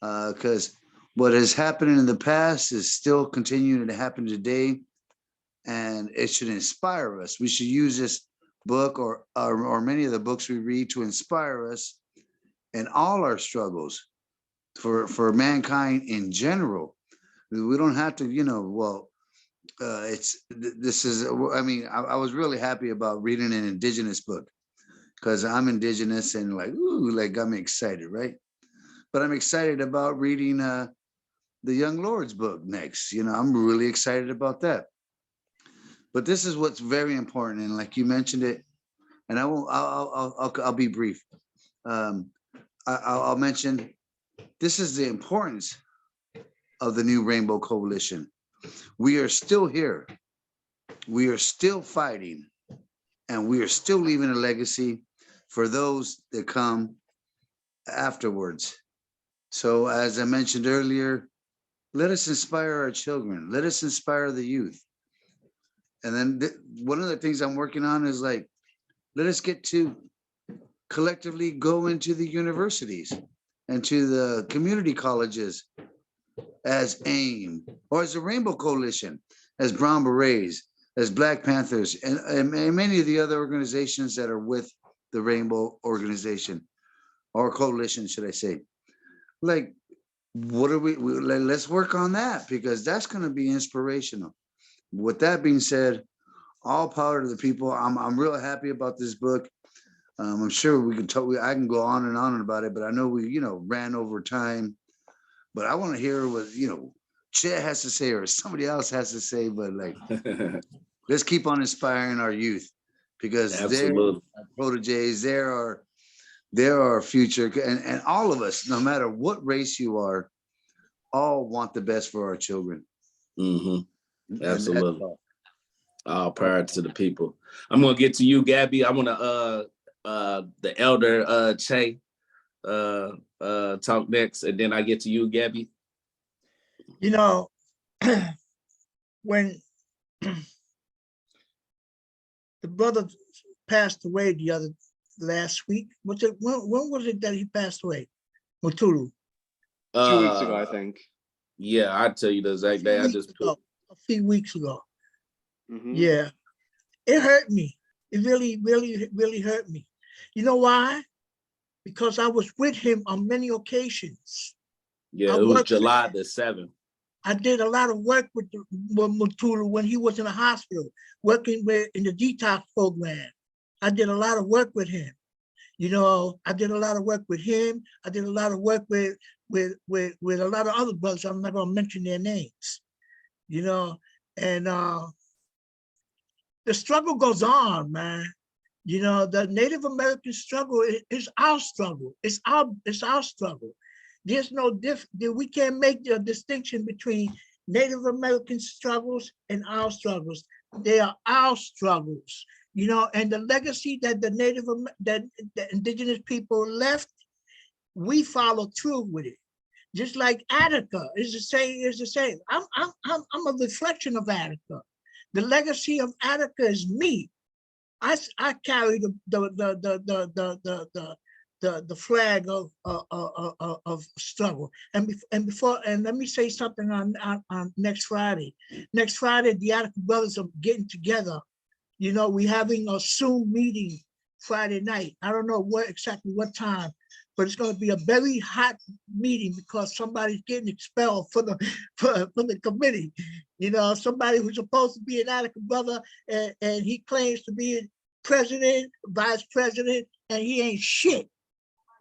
Because what has happened in the past is still continuing to happen today, and it should inspire us. We should use this book or many of the books we read to inspire us in all our struggles for mankind in general. We don't have to, I was really happy about reading an indigenous book, because I'm indigenous and I'm excited, right? But I'm excited about reading the Young Lord's book next. I'm really excited about that. But this is what's very important, and like you mentioned it, and I'll be brief. I'll mention this is the importance of the new Rainbow Coalition. We are still here. We are still fighting, and we are still leaving a legacy for those that come afterwards. So as I mentioned earlier, let us inspire our children. Let us inspire the youth. And then one of the things I'm working on is let us get to collectively go into the universities and to the community colleges as AIM, or as the Rainbow Coalition, as Brown Berets, as Black Panthers, and many of the other organizations that are with the Rainbow organization, or coalition, should I say. Let's work on that, because that's going to be inspirational. With that being said, all power to the people. I'm real happy about this book. I'm sure I can go on and on about it, but I know we, ran over time. But I want to hear what, Chet has to say or somebody else has to say, but let's keep on inspiring our youth, because they're Absolutely. proteges. There are future, and all of us, no matter what race you are, all want the best for our children. Mm-hmm. Absolutely. All power to the people. I'm gonna get to you, Gabby. I wanna the elder Che talk next, and then I get to you, Gabby. You know, when the brother passed away last week, when was it that he passed away? Mutulu. 2 weeks ago, I think. Yeah, I'll tell you the exact day. I just put a few weeks ago. Mm-hmm. Yeah, it hurt me. It really, really, really hurt me. You know why? Because I was with him on many occasions. Yeah, it was July the 7th. I did a lot of work with Mutulu when he was in the hospital, working in the detox program. I did a lot of work with him. You know, I did a lot of work with him. I did a lot of work with a lot of other brothers. I'm not gonna mention their names, you know, and the struggle goes on, man. You know, the Native American struggle is our struggle. It's our struggle. There's no we can't make the distinction between Native American struggles and our struggles. They are our struggles, you know, and the legacy that the indigenous people left, we follow through with it. Just like Attica is the same. I'm a reflection of Attica. The legacy of Attica is me. I carry the flag of struggle. And let me say something on next Friday. Next Friday, the Attica brothers are getting together. You know, we're having a Zoom meeting Friday night. I don't know exactly what time, but it's going to be a very hot meeting because somebody's getting expelled from the committee. You know, somebody who's supposed to be an Attica brother, and he claims to be president, vice president, and he ain't shit.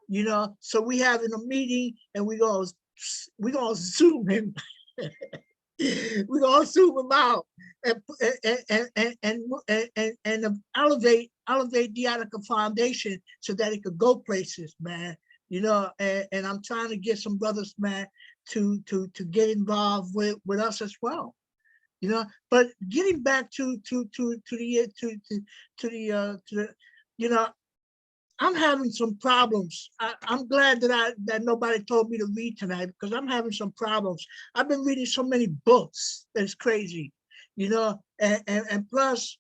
You know, so we having a meeting, and we gonna Zoom him. We're gonna zoom him out and elevate the Attica Foundation so that it could go places, man. You know, and I'm trying to get some brothers, man, to get involved with us as well. You know, but getting back to the you know, I'm having some problems. I'm glad that nobody told me to read tonight because I'm having some problems. I've been reading so many books that's crazy, you know, and plus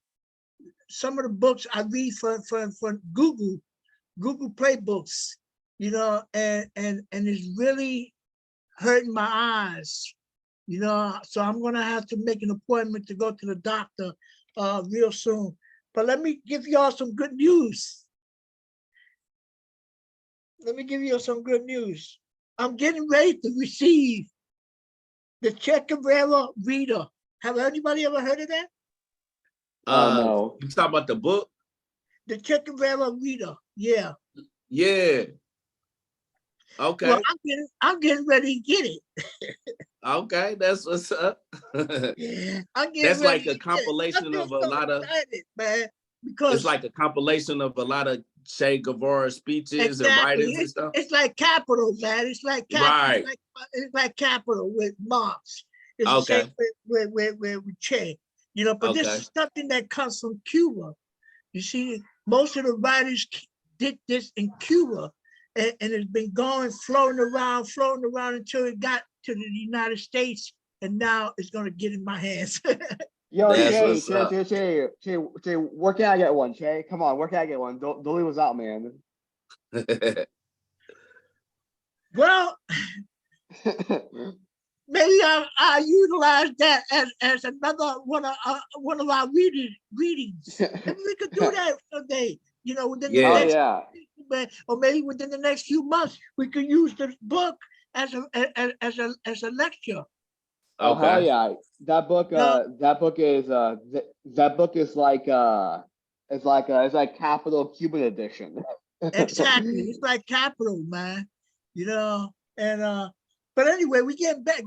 some of the books I read for Google Play books, you know, and it's really hurting my eyes, you know. So I'm gonna have to make an appointment to go to the doctor real soon. But let me give y'all some good news. Let me give you some good news. I'm getting ready to receive the Ch25 reader. Have anybody ever heard of that? No. You talking about the book? The Ch25 reader. Yeah. Yeah. Okay. Well, I'm getting ready to get it. Okay, that's what's up. That's like a compilation of a lot of, man, because it's like a compilation of a lot of Che Guevara speeches exactly. and writings and stuff. It's like Capital, man. It's like Capital. Right. It's like Capital with Marx. It's okay. the same with Che. You know, but this is something that comes from Cuba. You see, most of the writers did this in Cuba, and it's been floating around until it got to the United States, and now it's gonna get in my hands. Yo, Che, where can I get one, Che? Come on, where can I get one? Don't leave us out, man. Well, maybe I utilize that as another one of our readings. Maybe we could do that someday. You know, within the next, or maybe within the next few months, we could use this book as a lecture. Oh hell yeah! That book is like Capital Cuban edition. Exactly, it's like Capital, man. You know, and but anyway, we getting back.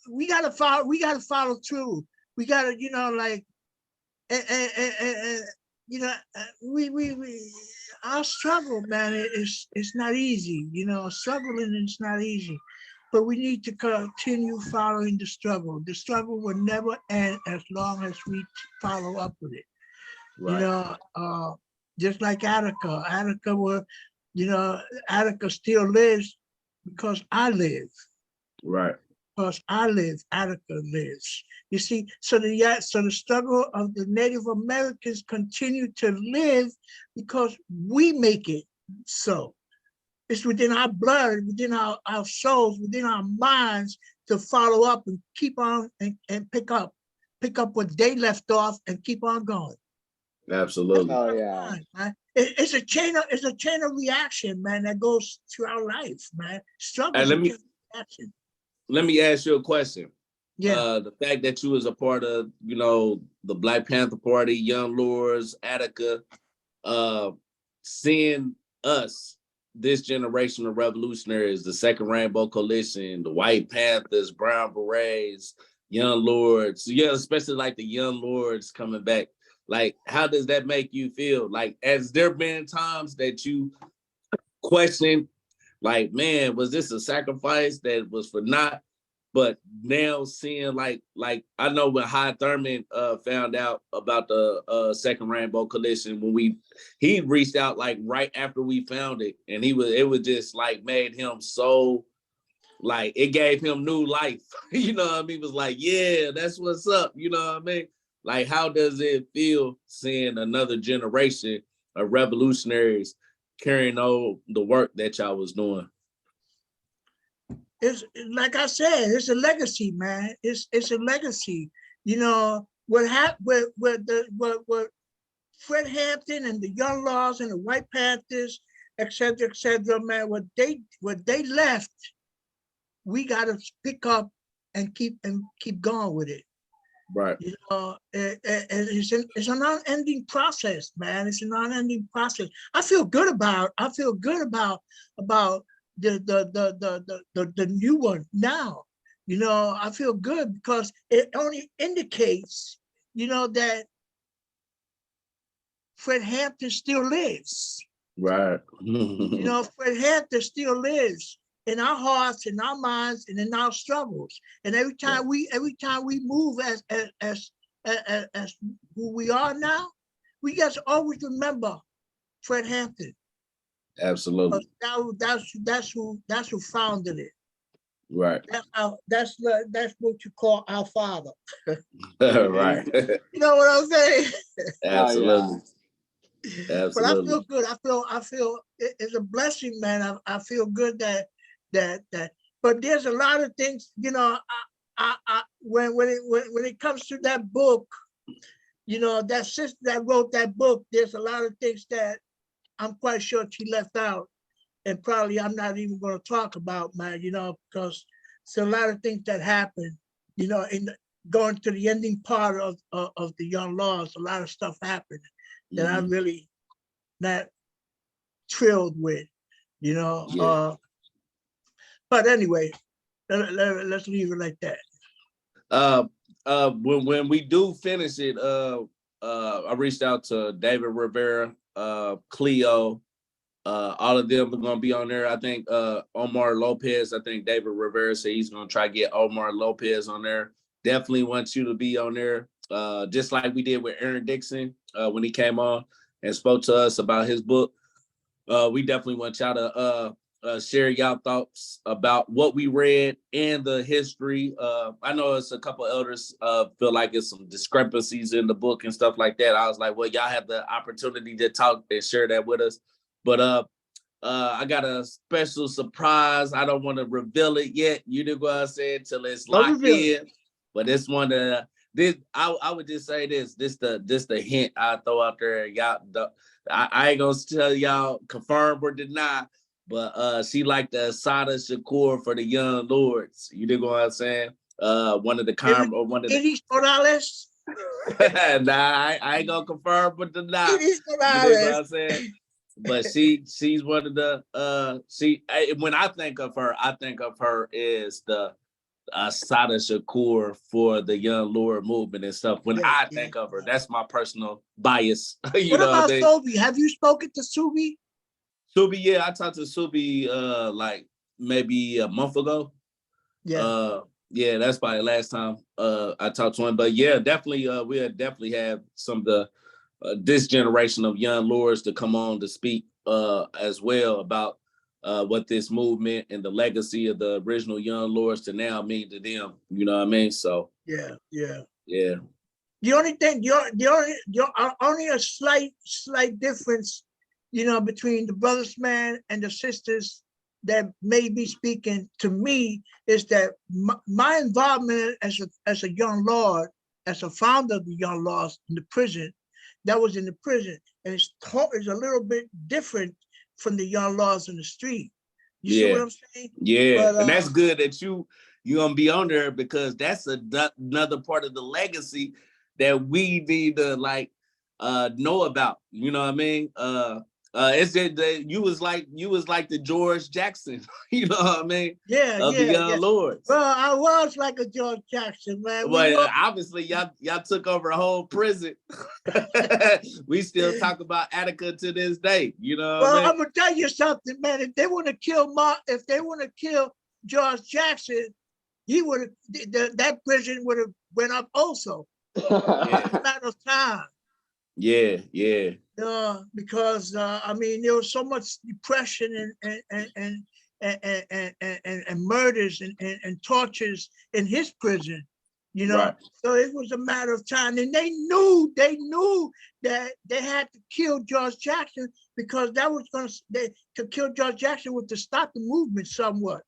We gotta follow through. We gotta, you know, like and you know, we our struggle, man, it's not easy. You know, struggling is not easy, but we need to continue following the struggle. The struggle will never end as long as we follow up with it. Right. You know, just like Attica. Attica were, you know, Attica still lives because I live. Right. Because I live, Attica lives. You see, so the struggle of the Native Americans continue to live because we make it so. It's within our blood, within our souls, within our minds to follow up and keep on and pick up what they left off and keep on going. Absolutely. Oh yeah. It's a chain of reaction, man, that goes through our life, man. Struggle is a chain of reaction. Let me ask you a question. Yeah. The fact that you was a part of, you know, the Black Panther Party, Young Lords, Attica, seeing us, this generation of revolutionaries, the Second Rainbow Coalition, the White Panthers, Brown Berets, Young Lords, yeah, especially like the Young Lords coming back. Like, how does that make you feel? Like, has there been times that you question, like, man, was this a sacrifice that was for naught? But now seeing like I know when High Thurman found out about the Second Rainbow Coalition, when he reached out like right after we found it, and it was just like made him so, like, it gave him new life. You know what I mean? It was like, yeah, that's what's up. You know what I mean? Like, how does it feel seeing another generation of revolutionaries carrying on the work that y'all was doing? It's like I said, it's a legacy, man. It's a legacy. You know what happened? What Fred Hampton and the Young Laws and the White Panthers, et cetera, man. What they left, we got to pick up and keep going with it. Right. You know, it's an unending process, man. It's an unending process. I feel good about the new one now. You know, I feel good because it only indicates, you know, that Fred Hampton still lives. Right. You know, Fred Hampton still lives in our hearts, in our minds, and in our struggles. And every time we move as who we are now, we got to always remember Fred Hampton. Absolutely. That's who founded it. Right. That's what you call our father. Right. You know what I'm saying? Absolutely. Absolutely. But I feel good. I feel it's a blessing, man. I feel good that. But there's a lot of things, you know. When it comes to that book, you know, that sister that wrote that book, there's a lot of things that I'm quite sure she left out, and probably I'm not even going to talk about, man. You know, because there's a lot of things that happen, you know, going to the ending part of the Young Laws. A lot of stuff happened that I'm really not thrilled with, you know. Yeah. But anyway, let's leave it like that. When we do finish it, I reached out to David Rivera, Cleo, all of them are gonna be on there. I think Omar Lopez. I think David Rivera said he's gonna try to get Omar Lopez on there. Definitely want you to be on there, just like we did with Aaron Dixon when he came on and spoke to us about his book. We definitely want y'all to share y'all thoughts about what we read and the history. I know it's a couple elders feel like it's some discrepancies in the book and stuff like that. I was like, well, y'all have the opportunity to talk and share that with us. But I got a special surprise. I don't want to reveal it yet. You know what I'm saying? Till it's locked in. But it's one of this. I would just say this the hint I throw out there. Y'all, I ain't gonna tell y'all confirm or deny. But she like the Asada Shakur for the Young Lords. You know what I'm saying? One of the $80. Nah, I ain't gonna confirm but deny. You know what I'm saying? But she's one of the when I think of her as the Sada Shakur for the Young Lord movement and stuff. When Yeah, I yeah, think of her, yeah. that's my personal bias. You What know what about I mean? Sobe? Have you spoken to Subi? Subi, yeah, I talked to Subi like maybe a month ago. Yeah. Yeah, that's probably the last time I talked to him. But yeah, definitely we'll definitely have some of the this generation of young lords to come on to speak as well about what this movement and the legacy of the original young lords to now mean to them. You know what I mean? So Yeah, yeah. yeah. The only thing, only a slight difference, between the brothers, man, and the sisters that may be speaking to me is that my involvement as a young lord, as a founder of the young lords in the prison, that was in the prison, and it's a little bit different from the young lords in the street. You see what I'm saying? Yeah, but, and that's good that you're gonna be on there because that's another part of the legacy that we need to like know about. You know what I mean? It's that you was like the George Jackson. You know what I mean? Yeah, Of the yeah, young yeah. lords. Well, I was like a George Jackson, man. Well, obviously y'all took over a whole prison. We still talk about Attica to this day. You know what I mean? I'm gonna tell you something, man. If they want to kill George Jackson, he would have that prison would have went up also. Yeah. It's a matter of time. Yeah. Because there was so much depression and murders and tortures in his prison, Right. So it was a matter of time, and they knew that they had to kill George Jackson because that was to kill George Jackson was to stop the movement somewhat.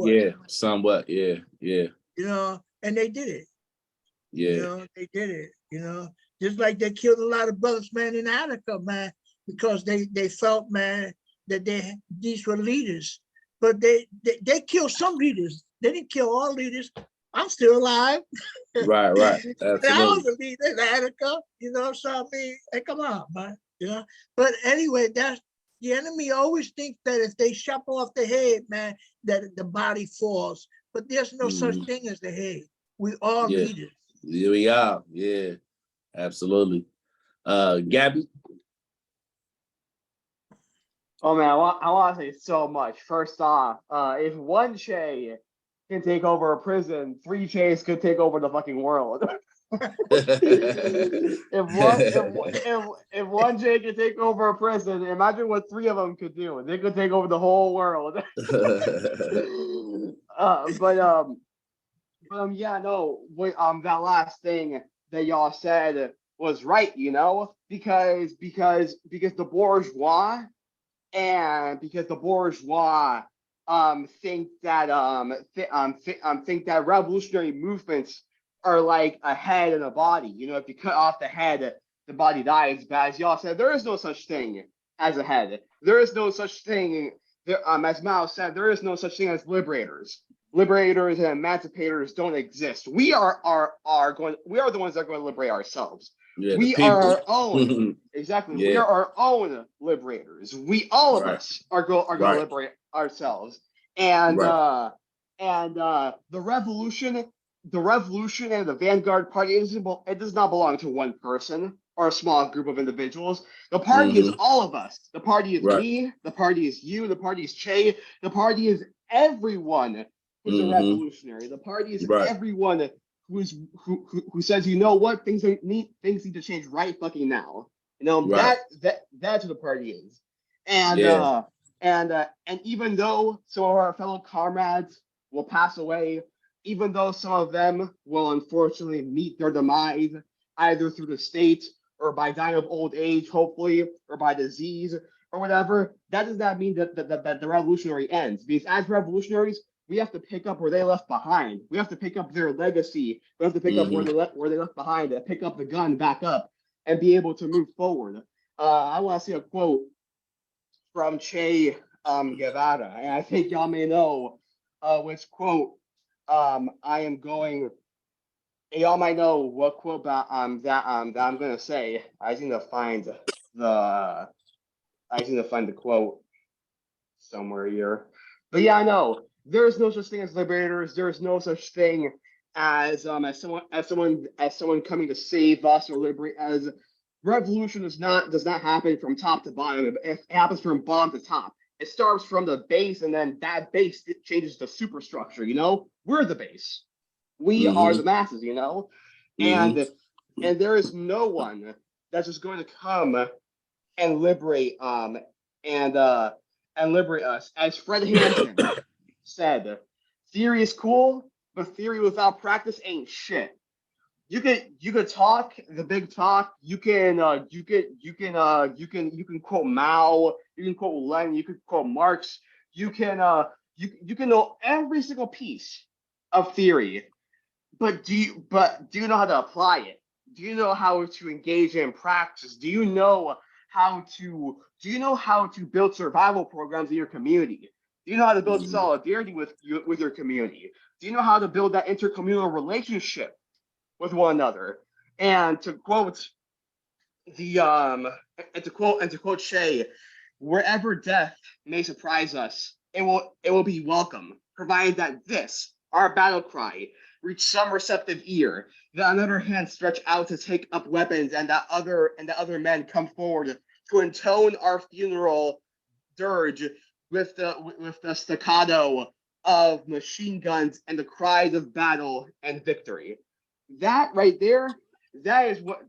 Yeah, somewhat. Yeah. And they did it. Yeah. They did it. Just like they killed a lot of brothers, man, in Attica, man, because they felt, man, that these were leaders, but they killed some leaders. They didn't kill all leaders. I'm still alive. Right. Absolutely. I was a leader in Attica, so I mean, hey, come on, man. But anyway, that's the enemy always thinks that if they chop off the head, man, that the body falls. But there's no such thing as the head. We are leaders. Yeah, we are. Yeah, absolutely. Gabby? Oh man, I want to say so much. First off, if one Che can take over a prison, 3 Che's could take over the fucking world. if one Che can take over a prison, imagine what 3 of them could do. They could take over the whole world. That last thing that y'all said was right, because the bourgeois think that revolutionary movements are like a head and a body. If you cut off the head, the body dies. But as y'all said, there is no such thing as a head. There is no such thing. As Mao said, there is no such thing as liberators. Liberators and emancipators don't exist. We are the ones that are going to liberate ourselves. Yeah, we are our own. Exactly. Yeah. We are our own liberators. We all of us are going to liberate ourselves. And the revolution and the vanguard party, it does not belong to one person or a small group of individuals. The party is all of us. The party is me. The party is you. The party is Che. The party is everyone who's a revolutionary. The party is everyone who says, what, things need to change right fucking now. That's what the party is. And even though some of our fellow comrades will pass away, even though some of them will unfortunately meet their demise either through the state or by dying of old age, hopefully, or by disease or whatever, that does not mean that the revolutionary ends. Because as revolutionaries, we have to pick up where they left behind. We have to pick up their legacy. We have to pick up where they left behind, and pick up the gun back up and be able to move forward. I want to see a quote from Che Guevara, and I think y'all may know which quote I am going. Y'all might know what quote that I'm gonna say. I just need to find the quote somewhere here. But yeah, I know. there's no such thing as liberators. There's no such thing as someone coming to save us or liberate. As revolution does not happen from top to bottom. It happens from bottom to top. It starts from the base, and then that base changes the superstructure. You know, we're the base. We are the masses. You know, and there is no one that's just going to come and liberate and liberate us. As Fred Hampton said, theory is cool, but theory without practice ain't shit. You could talk the big talk. You can quote Mao. You can quote Lenin. You can quote Marx. You can know every single piece of theory, but do you know how to apply it? Do you know how to engage in practice? Do you know how to build survival programs in your community? Do you know how to build solidarity with your community? Do you know how to build that intercommunal relationship with one another? And to quote Che, wherever death may surprise us, it will be welcome, provided that this, our battle cry, reach some receptive ear, that another hand stretch out to take up weapons, and that other men come forward to intone our funeral dirge with the staccato of machine guns and the cries of battle and victory. That right there, that is what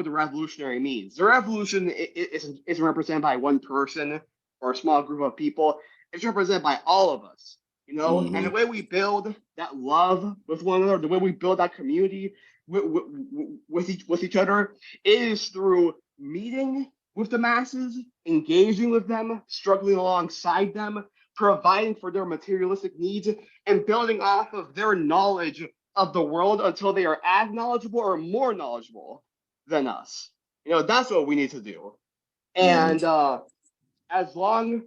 the revolutionary means. The revolution isn't represented by one person or a small group of people. It's represented by all of us, you know. And the way we build that love with one another, the way we build that community with each other, is through meeting with the masses, engaging with them, struggling alongside them, providing for their materialistic needs, and building off of their knowledge of the world until they are as knowledgeable or more knowledgeable than us. You know, that's what we need to do. And as long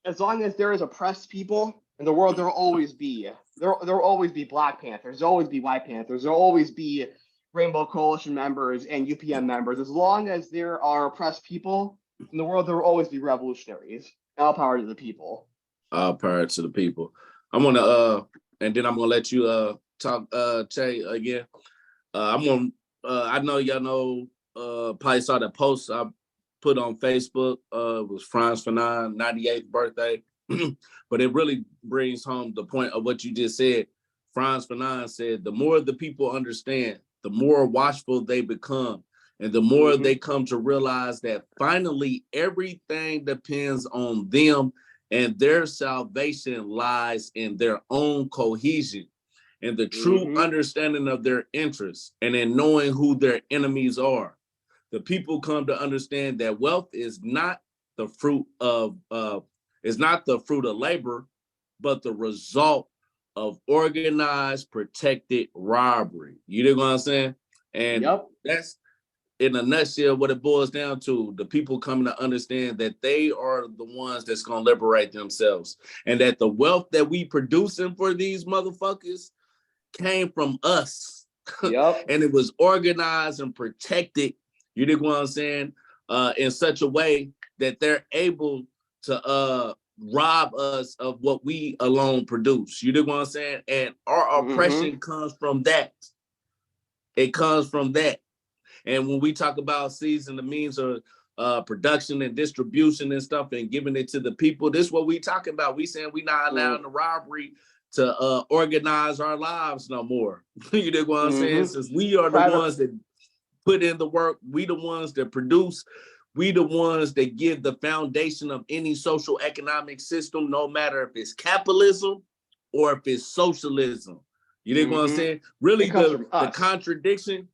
as there is oppressed people in the world, there will always be Black Panthers, there'll always be White Panthers, there'll always be Rainbow Coalition members and UPN members. As long as there are oppressed people in the world, there will always be revolutionaries. All power to the people. All power to the people. I'm gonna and then I'm gonna let you talk Che again. I know y'all know probably saw the post I put on Facebook. It was Franz Fanon's 98th birthday. But it really brings home the point of what you just said. Franz Fanon said, the more the people understand, the more watchful they become, and the more they come to realize that finally everything depends on them, and their salvation lies in their own cohesion and the true understanding of their interests, and in knowing who their enemies are. The people come to understand that wealth is not the fruit of labor, but the result of organized, protected robbery. You know what I'm saying? And that's, in a nutshell, what it boils down to. The people coming to understand that they are the ones that's going to liberate themselves, and that the wealth that we producing for these motherfuckers came from us. And it was organized and protected, you know what I'm saying, in such a way that they're able to rob us of what we alone produce. You know what I'm saying? And our oppression comes from that. It comes from that. And when we talk about seizing the means of production and distribution and stuff and giving it to the people, this is what we talking about. We saying we not allowing the robbery to organize our lives no more. You know what I'm saying? Since we are the ones that put in the work, we the ones that produce, we the ones that give the foundation of any social economic system, no matter if it's capitalism or if it's socialism. You know what I'm saying? Really, the contradiction,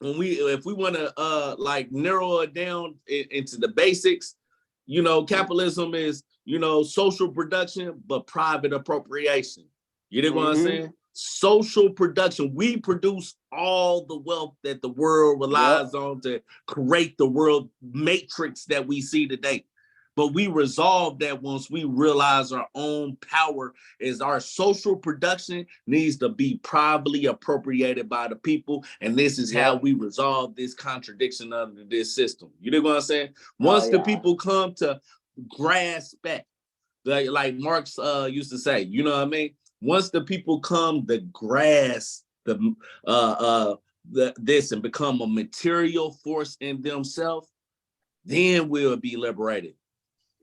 if we want to like narrow it down into the basics, you know, capitalism is, you know, social production, but private appropriation. You know what I'm saying? Social production. We produce all the wealth that the world relies on to create the world matrix that we see today. But we resolve that once we realize our own power is our social production needs to be privately appropriated by the people. And this is how we resolve this contradiction under this system. You know what I'm saying? Once the people come to grasp that, like Marx used to say, you know what I mean? Once the people come to grasp this and become a material force in themselves, then we'll be liberated.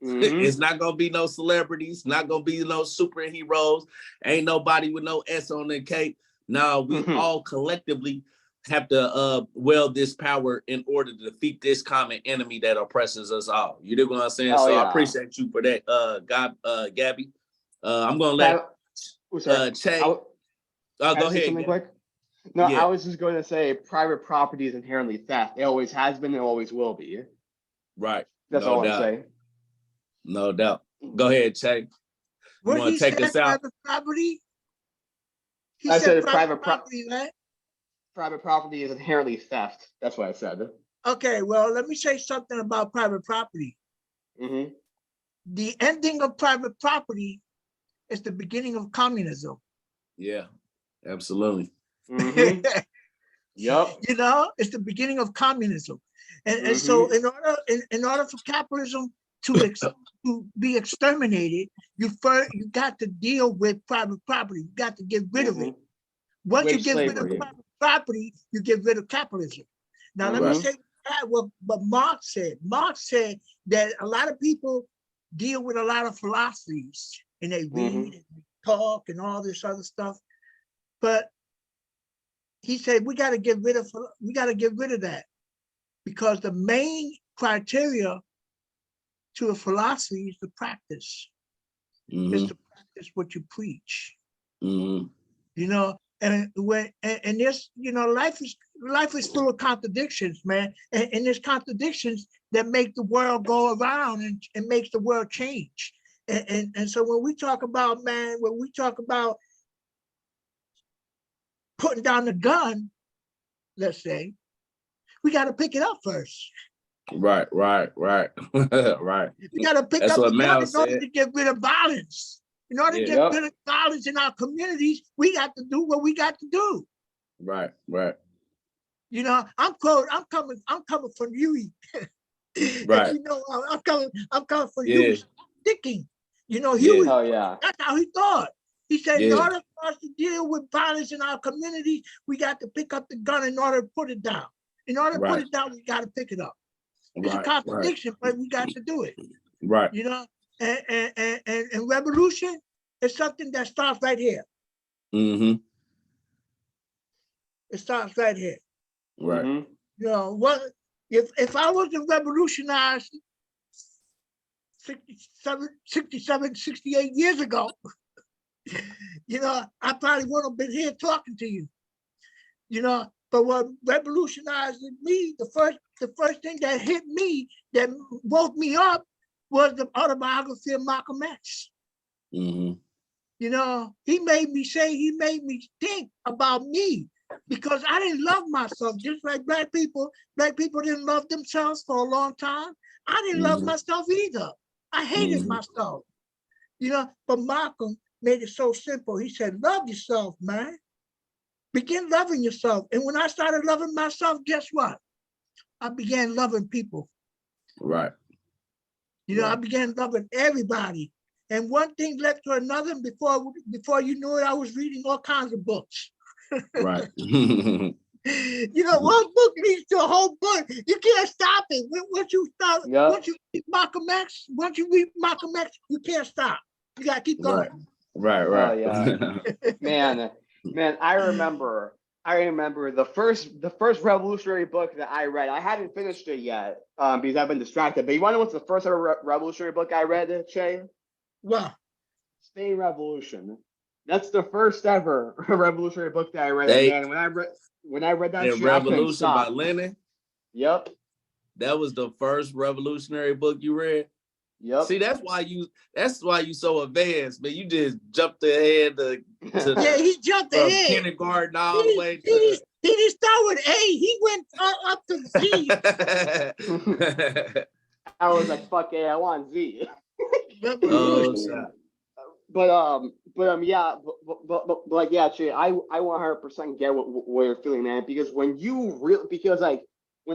Mhm. It's not gonna be no celebrities, not gonna be no superheroes, ain't nobody with no S on their cape. No, we all collectively have to wield this power in order to defeat this common enemy that oppresses us all. You dig what I'm saying? Oh, So I yeah. appreciate you for that, Gabby. I'm gonna let Che. Can I Go say ahead. something Gabby. quick? No, I Yeah. was just going to say private property is inherently theft. It always has been and always will be. Right. That's No all I'm doubt. saying. No doubt. Go ahead, Che. You What want he to take said, us out? private property? He I said said private property, right? Private property is inherently theft. That's what I said. Okay, well, let me say something about private property. Mm-hmm. The ending of private property is the beginning of communism. Yeah, absolutely. Mm-hmm. Yep. You know, it's the beginning of communism. And so in order for capitalism to be exterminated, you got to deal with private property. You got to get rid of it. Once you get rid of private property, you get rid of capitalism. Now, let me say what Marx said. Marx said that a lot of people deal with a lot of philosophies and they read and they talk and all this other stuff. But he said we got to get rid of that, because the main criteria to a philosophy is the practice. It's to practice what you preach. You know, and this, you know, life is full of contradictions, man. And there's contradictions that make the world go around and makes the world change. And so when we talk about, man, when we talk about putting down the gun, let's say, we got to pick it up first. Right. Right. We got to pick up the gun in order to get rid of violence. In order to get rid of violence in our communities, we got to do what we got to do. Right. You know, I'm coming from you. Right. You know, I'm coming from you. Thinking. You know, that's how he thought. He said, in order for us to deal with violence in our communities, we got to pick up the gun in order to put it down. In order to put it down, we got to pick it up. It's a contradiction, but we got to do it. Right. You know, and revolution is something that starts right here. It starts right here. Right. You know, what if I was to revolutionize 67, 68 years ago, you know, I probably wouldn't have been here talking to you. You know, but what revolutionized me, the first thing that hit me, that woke me up, was the autobiography of Malcolm X. You know, he made me think about me, because I didn't love myself, just like black people didn't love themselves for a long time. I didn't love myself either. I hated myself. You know, but Malcolm made it so simple. He said, love yourself, man. Begin loving yourself. And when I started loving myself, guess what? I began loving people. Right. You know, I began loving everybody. And one thing led to another. Before you knew it, I was reading all kinds of books. Right. You know, one book leads to a whole book. You can't stop it. Once you read Malcolm X, you can't stop. You gotta keep going. Right. Oh, yeah. man, I remember the first revolutionary book that I read. I haven't finished it yet because I've been distracted. But you want to know what's the first ever revolutionary book I read, Che? What? Spain Revolution. That's the first ever revolutionary book that I read. And man, when I read that shit, Revolution by Lenin. Yep. That was the first revolutionary book you read. Yep. See, that's why you so advanced, man. You just jumped ahead to he jumped from ahead. kindergarten all the way to. He didn't start with A. He went up to Z. I was like, fuck A, I want Z. Oh, but yeah, Che, I 100% get what you're feeling, man. Because when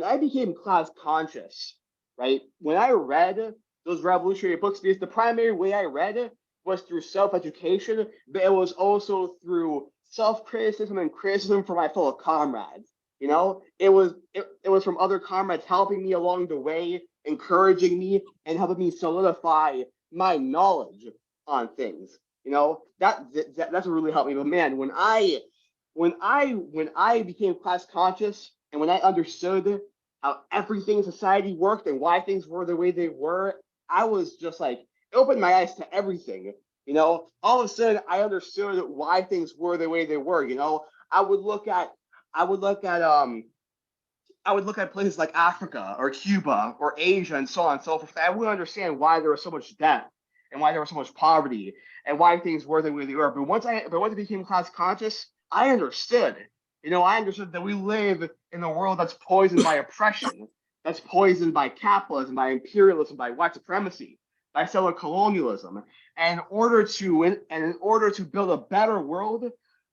I became class conscious, right? When I read those revolutionary books, because the primary way I read was through self-education, but it was also through self-criticism and criticism from my fellow comrades. You know, it was from other comrades helping me along the way, encouraging me, and helping me solidify my knowledge on things. You know, that's what really helped me. But man, when I became class conscious and when I understood how everything in society worked and why things were the way they were, I was just like, it opened my eyes to everything. You know, all of a sudden I understood why things were the way they were. You know, I would look at places like Africa or Cuba or Asia and so on and so forth. I would understand why there was so much death and why there was so much poverty and why things were the way they were. But once I became class conscious, I understood. You know, I understood that we live in a world that's poisoned by oppression, that's poisoned by capitalism, by imperialism, by white supremacy, by settler colonialism. And in order to build a better world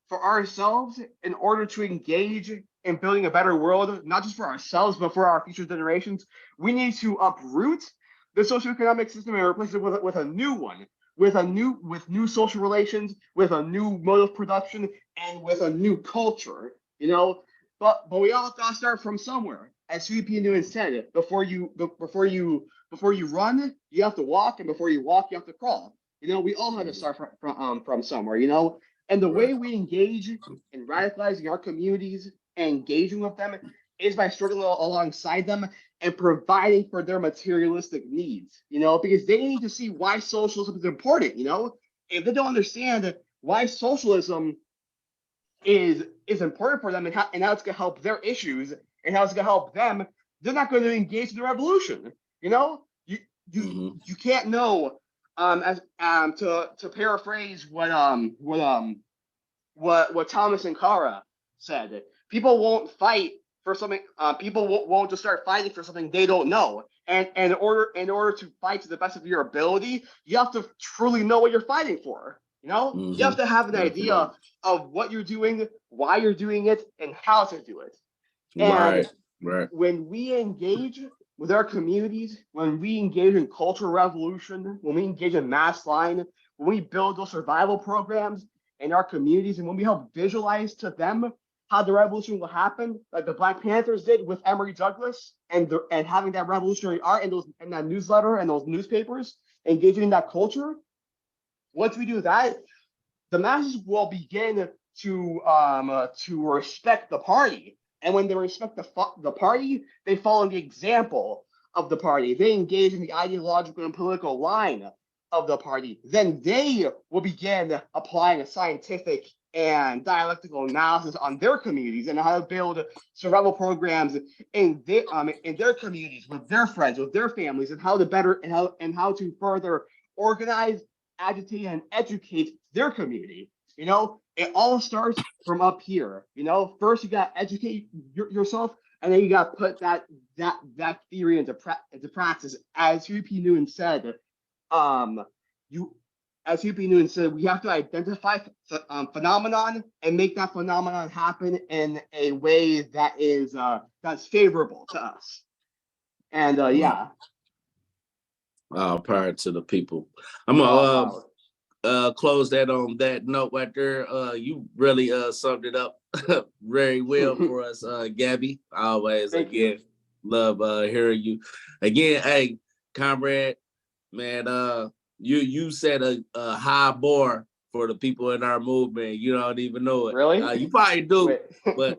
for ourselves, in order to engage in building a better world, not just for ourselves, but for our future generations, we need to uproot the socioeconomic system and replace it with a new one, with new social relations, with a new mode of production, and with a new culture. You know, but we all gotta start from somewhere. As CP Newman said, before you run, you have to walk, and before you walk, you have to crawl. You know, we all have to start from somewhere. You know, and the way we engage in radicalizing our communities and engaging with them is by struggling alongside them and providing for their materialistic needs, you know, because they need to see why socialism is important. You know, if they don't understand why socialism is important for them and how it's going to help their issues and how it's going to help them, they're not going to engage in the revolution. You know, you can't know, to paraphrase what Thomas Sankara said, people won't fight for something. People won't just start fighting for something they don't know. And in order to fight to the best of your ability, you have to truly know what you're fighting for. You know, you have to have an idea of what you're doing, why you're doing it, and how to do it. And when we engage with our communities, when we engage in cultural revolution, when we engage in mass line, when we build those survival programs in our communities, and when we help visualize to them how the revolution will happen, like the Black Panthers did with Emory Douglas, and having that revolutionary art and that newsletter and those newspapers, engaging in that culture. Once we do that, the masses will begin to respect the party, and when they respect the party, they follow the example of the party. They engage in the ideological and political line of the party. Then they will begin applying a scientific and dialectical analysis on their communities and how to build survival programs in their communities with their friends, with their families, and how to further organize, agitate, and educate their community. You know, it all starts from up here. You know, first you got to educate yourself, and then you got to put that theory into practice. As UP Newman said, we have to identify phenomenon and make that phenomenon happen in a way that is that's favorable to us. And yeah. Power to the people. I'm gonna close that on that note right there. You really summed it up very well for us, Gabby. Always love hearing you. Again, hey, comrade, man, you set a high bar for the people in our movement. You don't even know it. Really? You probably do, but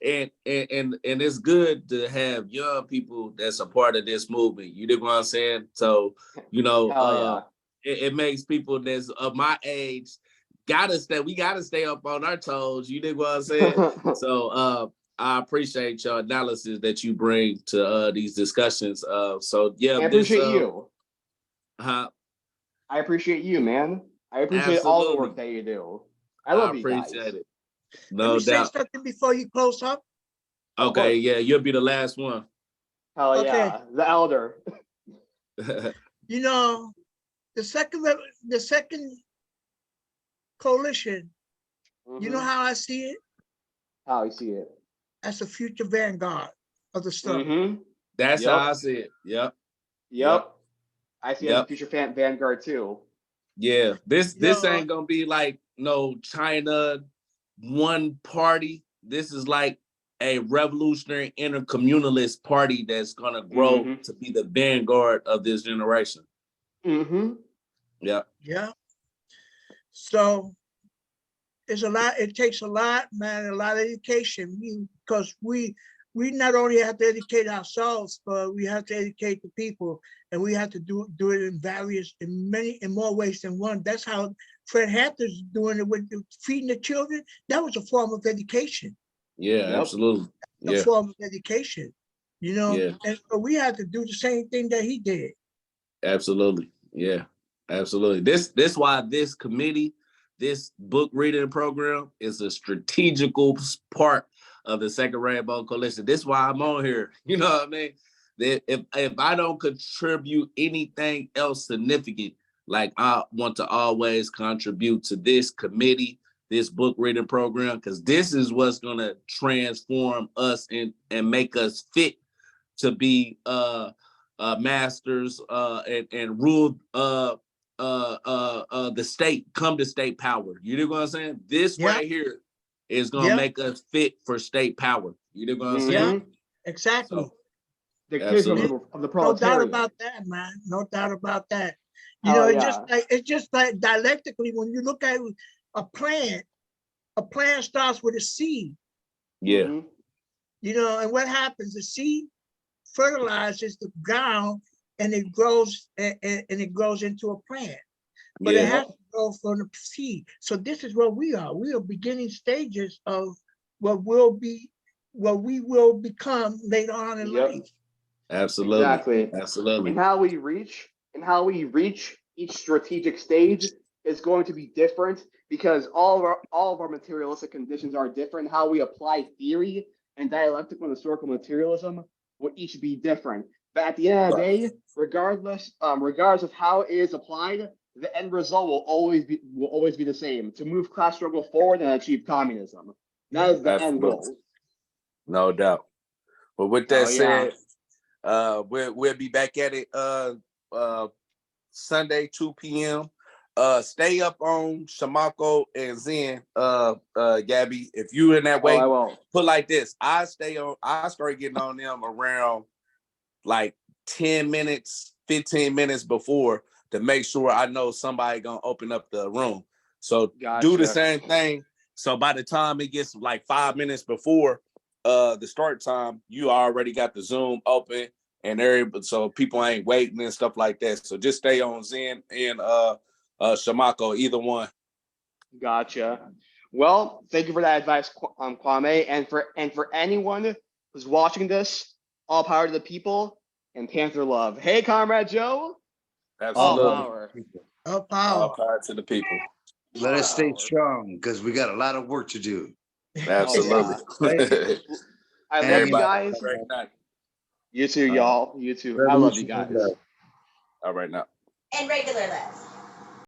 and it's good to have young people that's a part of this movement. You dig what I'm saying? So, you know, it makes people that's of my age we gotta stay up on our toes. You dig what I'm saying? So I appreciate your analysis that you bring to these discussions. So yeah, I appreciate you. I appreciate you, man. I appreciate all the work that you do. I love you guys. Appreciate it. No doubt. Let me say something before you close up. Okay, yeah, you'll be the last one. Hell yeah, the elder. You know, the second coalition, you know how I see it? How you see it? As a future vanguard of the struggle. That's how I see it. Yep. I see as a future vanguard too. Yeah, this Yeah. ain't gonna be like no China one party. This is like a revolutionary intercommunalist party that's gonna grow to be the vanguard of this generation. Yeah. Yeah. So it's a lot. It takes a lot, man. A lot of education. Because we not only have to educate ourselves, but we have to educate the people, and we have to do it in more ways than one. That's how Fred Hampton's doing it with feeding the children. That was a form of education. Yeah, absolutely. A form of education, you know. Yeah. And so we had to do the same thing that he did. Absolutely. Yeah, absolutely. This why this committee, this book reading program is a strategical part of the Second Rainbow Coalition. This is why I'm on here. You know what I mean? That if I don't contribute anything else significant, like I want to always contribute to this committee, this book reading program, because this is what's gonna transform us and make us fit to be masters and rule the state, come to state power. You know what I'm saying? This right here is gonna make us fit for state power. You know what I'm saying? Yeah, exactly. So, The kids of the proletariat. No doubt about that, man. No doubt about that. You know, it's just like dialectically, when you look at a plant starts with a seed. Yeah. You know, and what happens? The seed fertilizes the ground, and it grows and it grows into a plant. But it has to go from the seed. So this is what we are. We are beginning stages of what we will become later on in life. Absolutely. Exactly. Absolutely. And how we reach each strategic stage is going to be different, because all of our materialistic conditions are different. How we apply theory and dialectical and historical materialism will each be different. But at the end of the day, regardless of how it is applied, the end result will always be the same: to move class struggle forward and achieve communism. That is the end goal. No doubt. But with that said, we'll be back at it Sunday, 2 p.m. Stay up on Shamako and Zen, Gabby. If you in that way, I will. Put like this. I start getting on them around like 10 minutes, 15 minutes before, to make sure I know somebody gonna open up the room. So do the same thing. So by the time it gets like 5 minutes before the start time, you already got the Zoom open and so people ain't waiting and stuff like that. So just stay on Zen and Shamako, either one. Gotcha. Well, thank you for that advice, Kwame, and for anyone who's watching this, all power to the people and Panther love. Hey, Comrade Joe. Absolutely. All power. All power. All power to the people. Let us stay strong, because we got a lot of work to do. Absolutely. I love you guys. You too, y'all. You too. I love you guys. All right now. And regular less.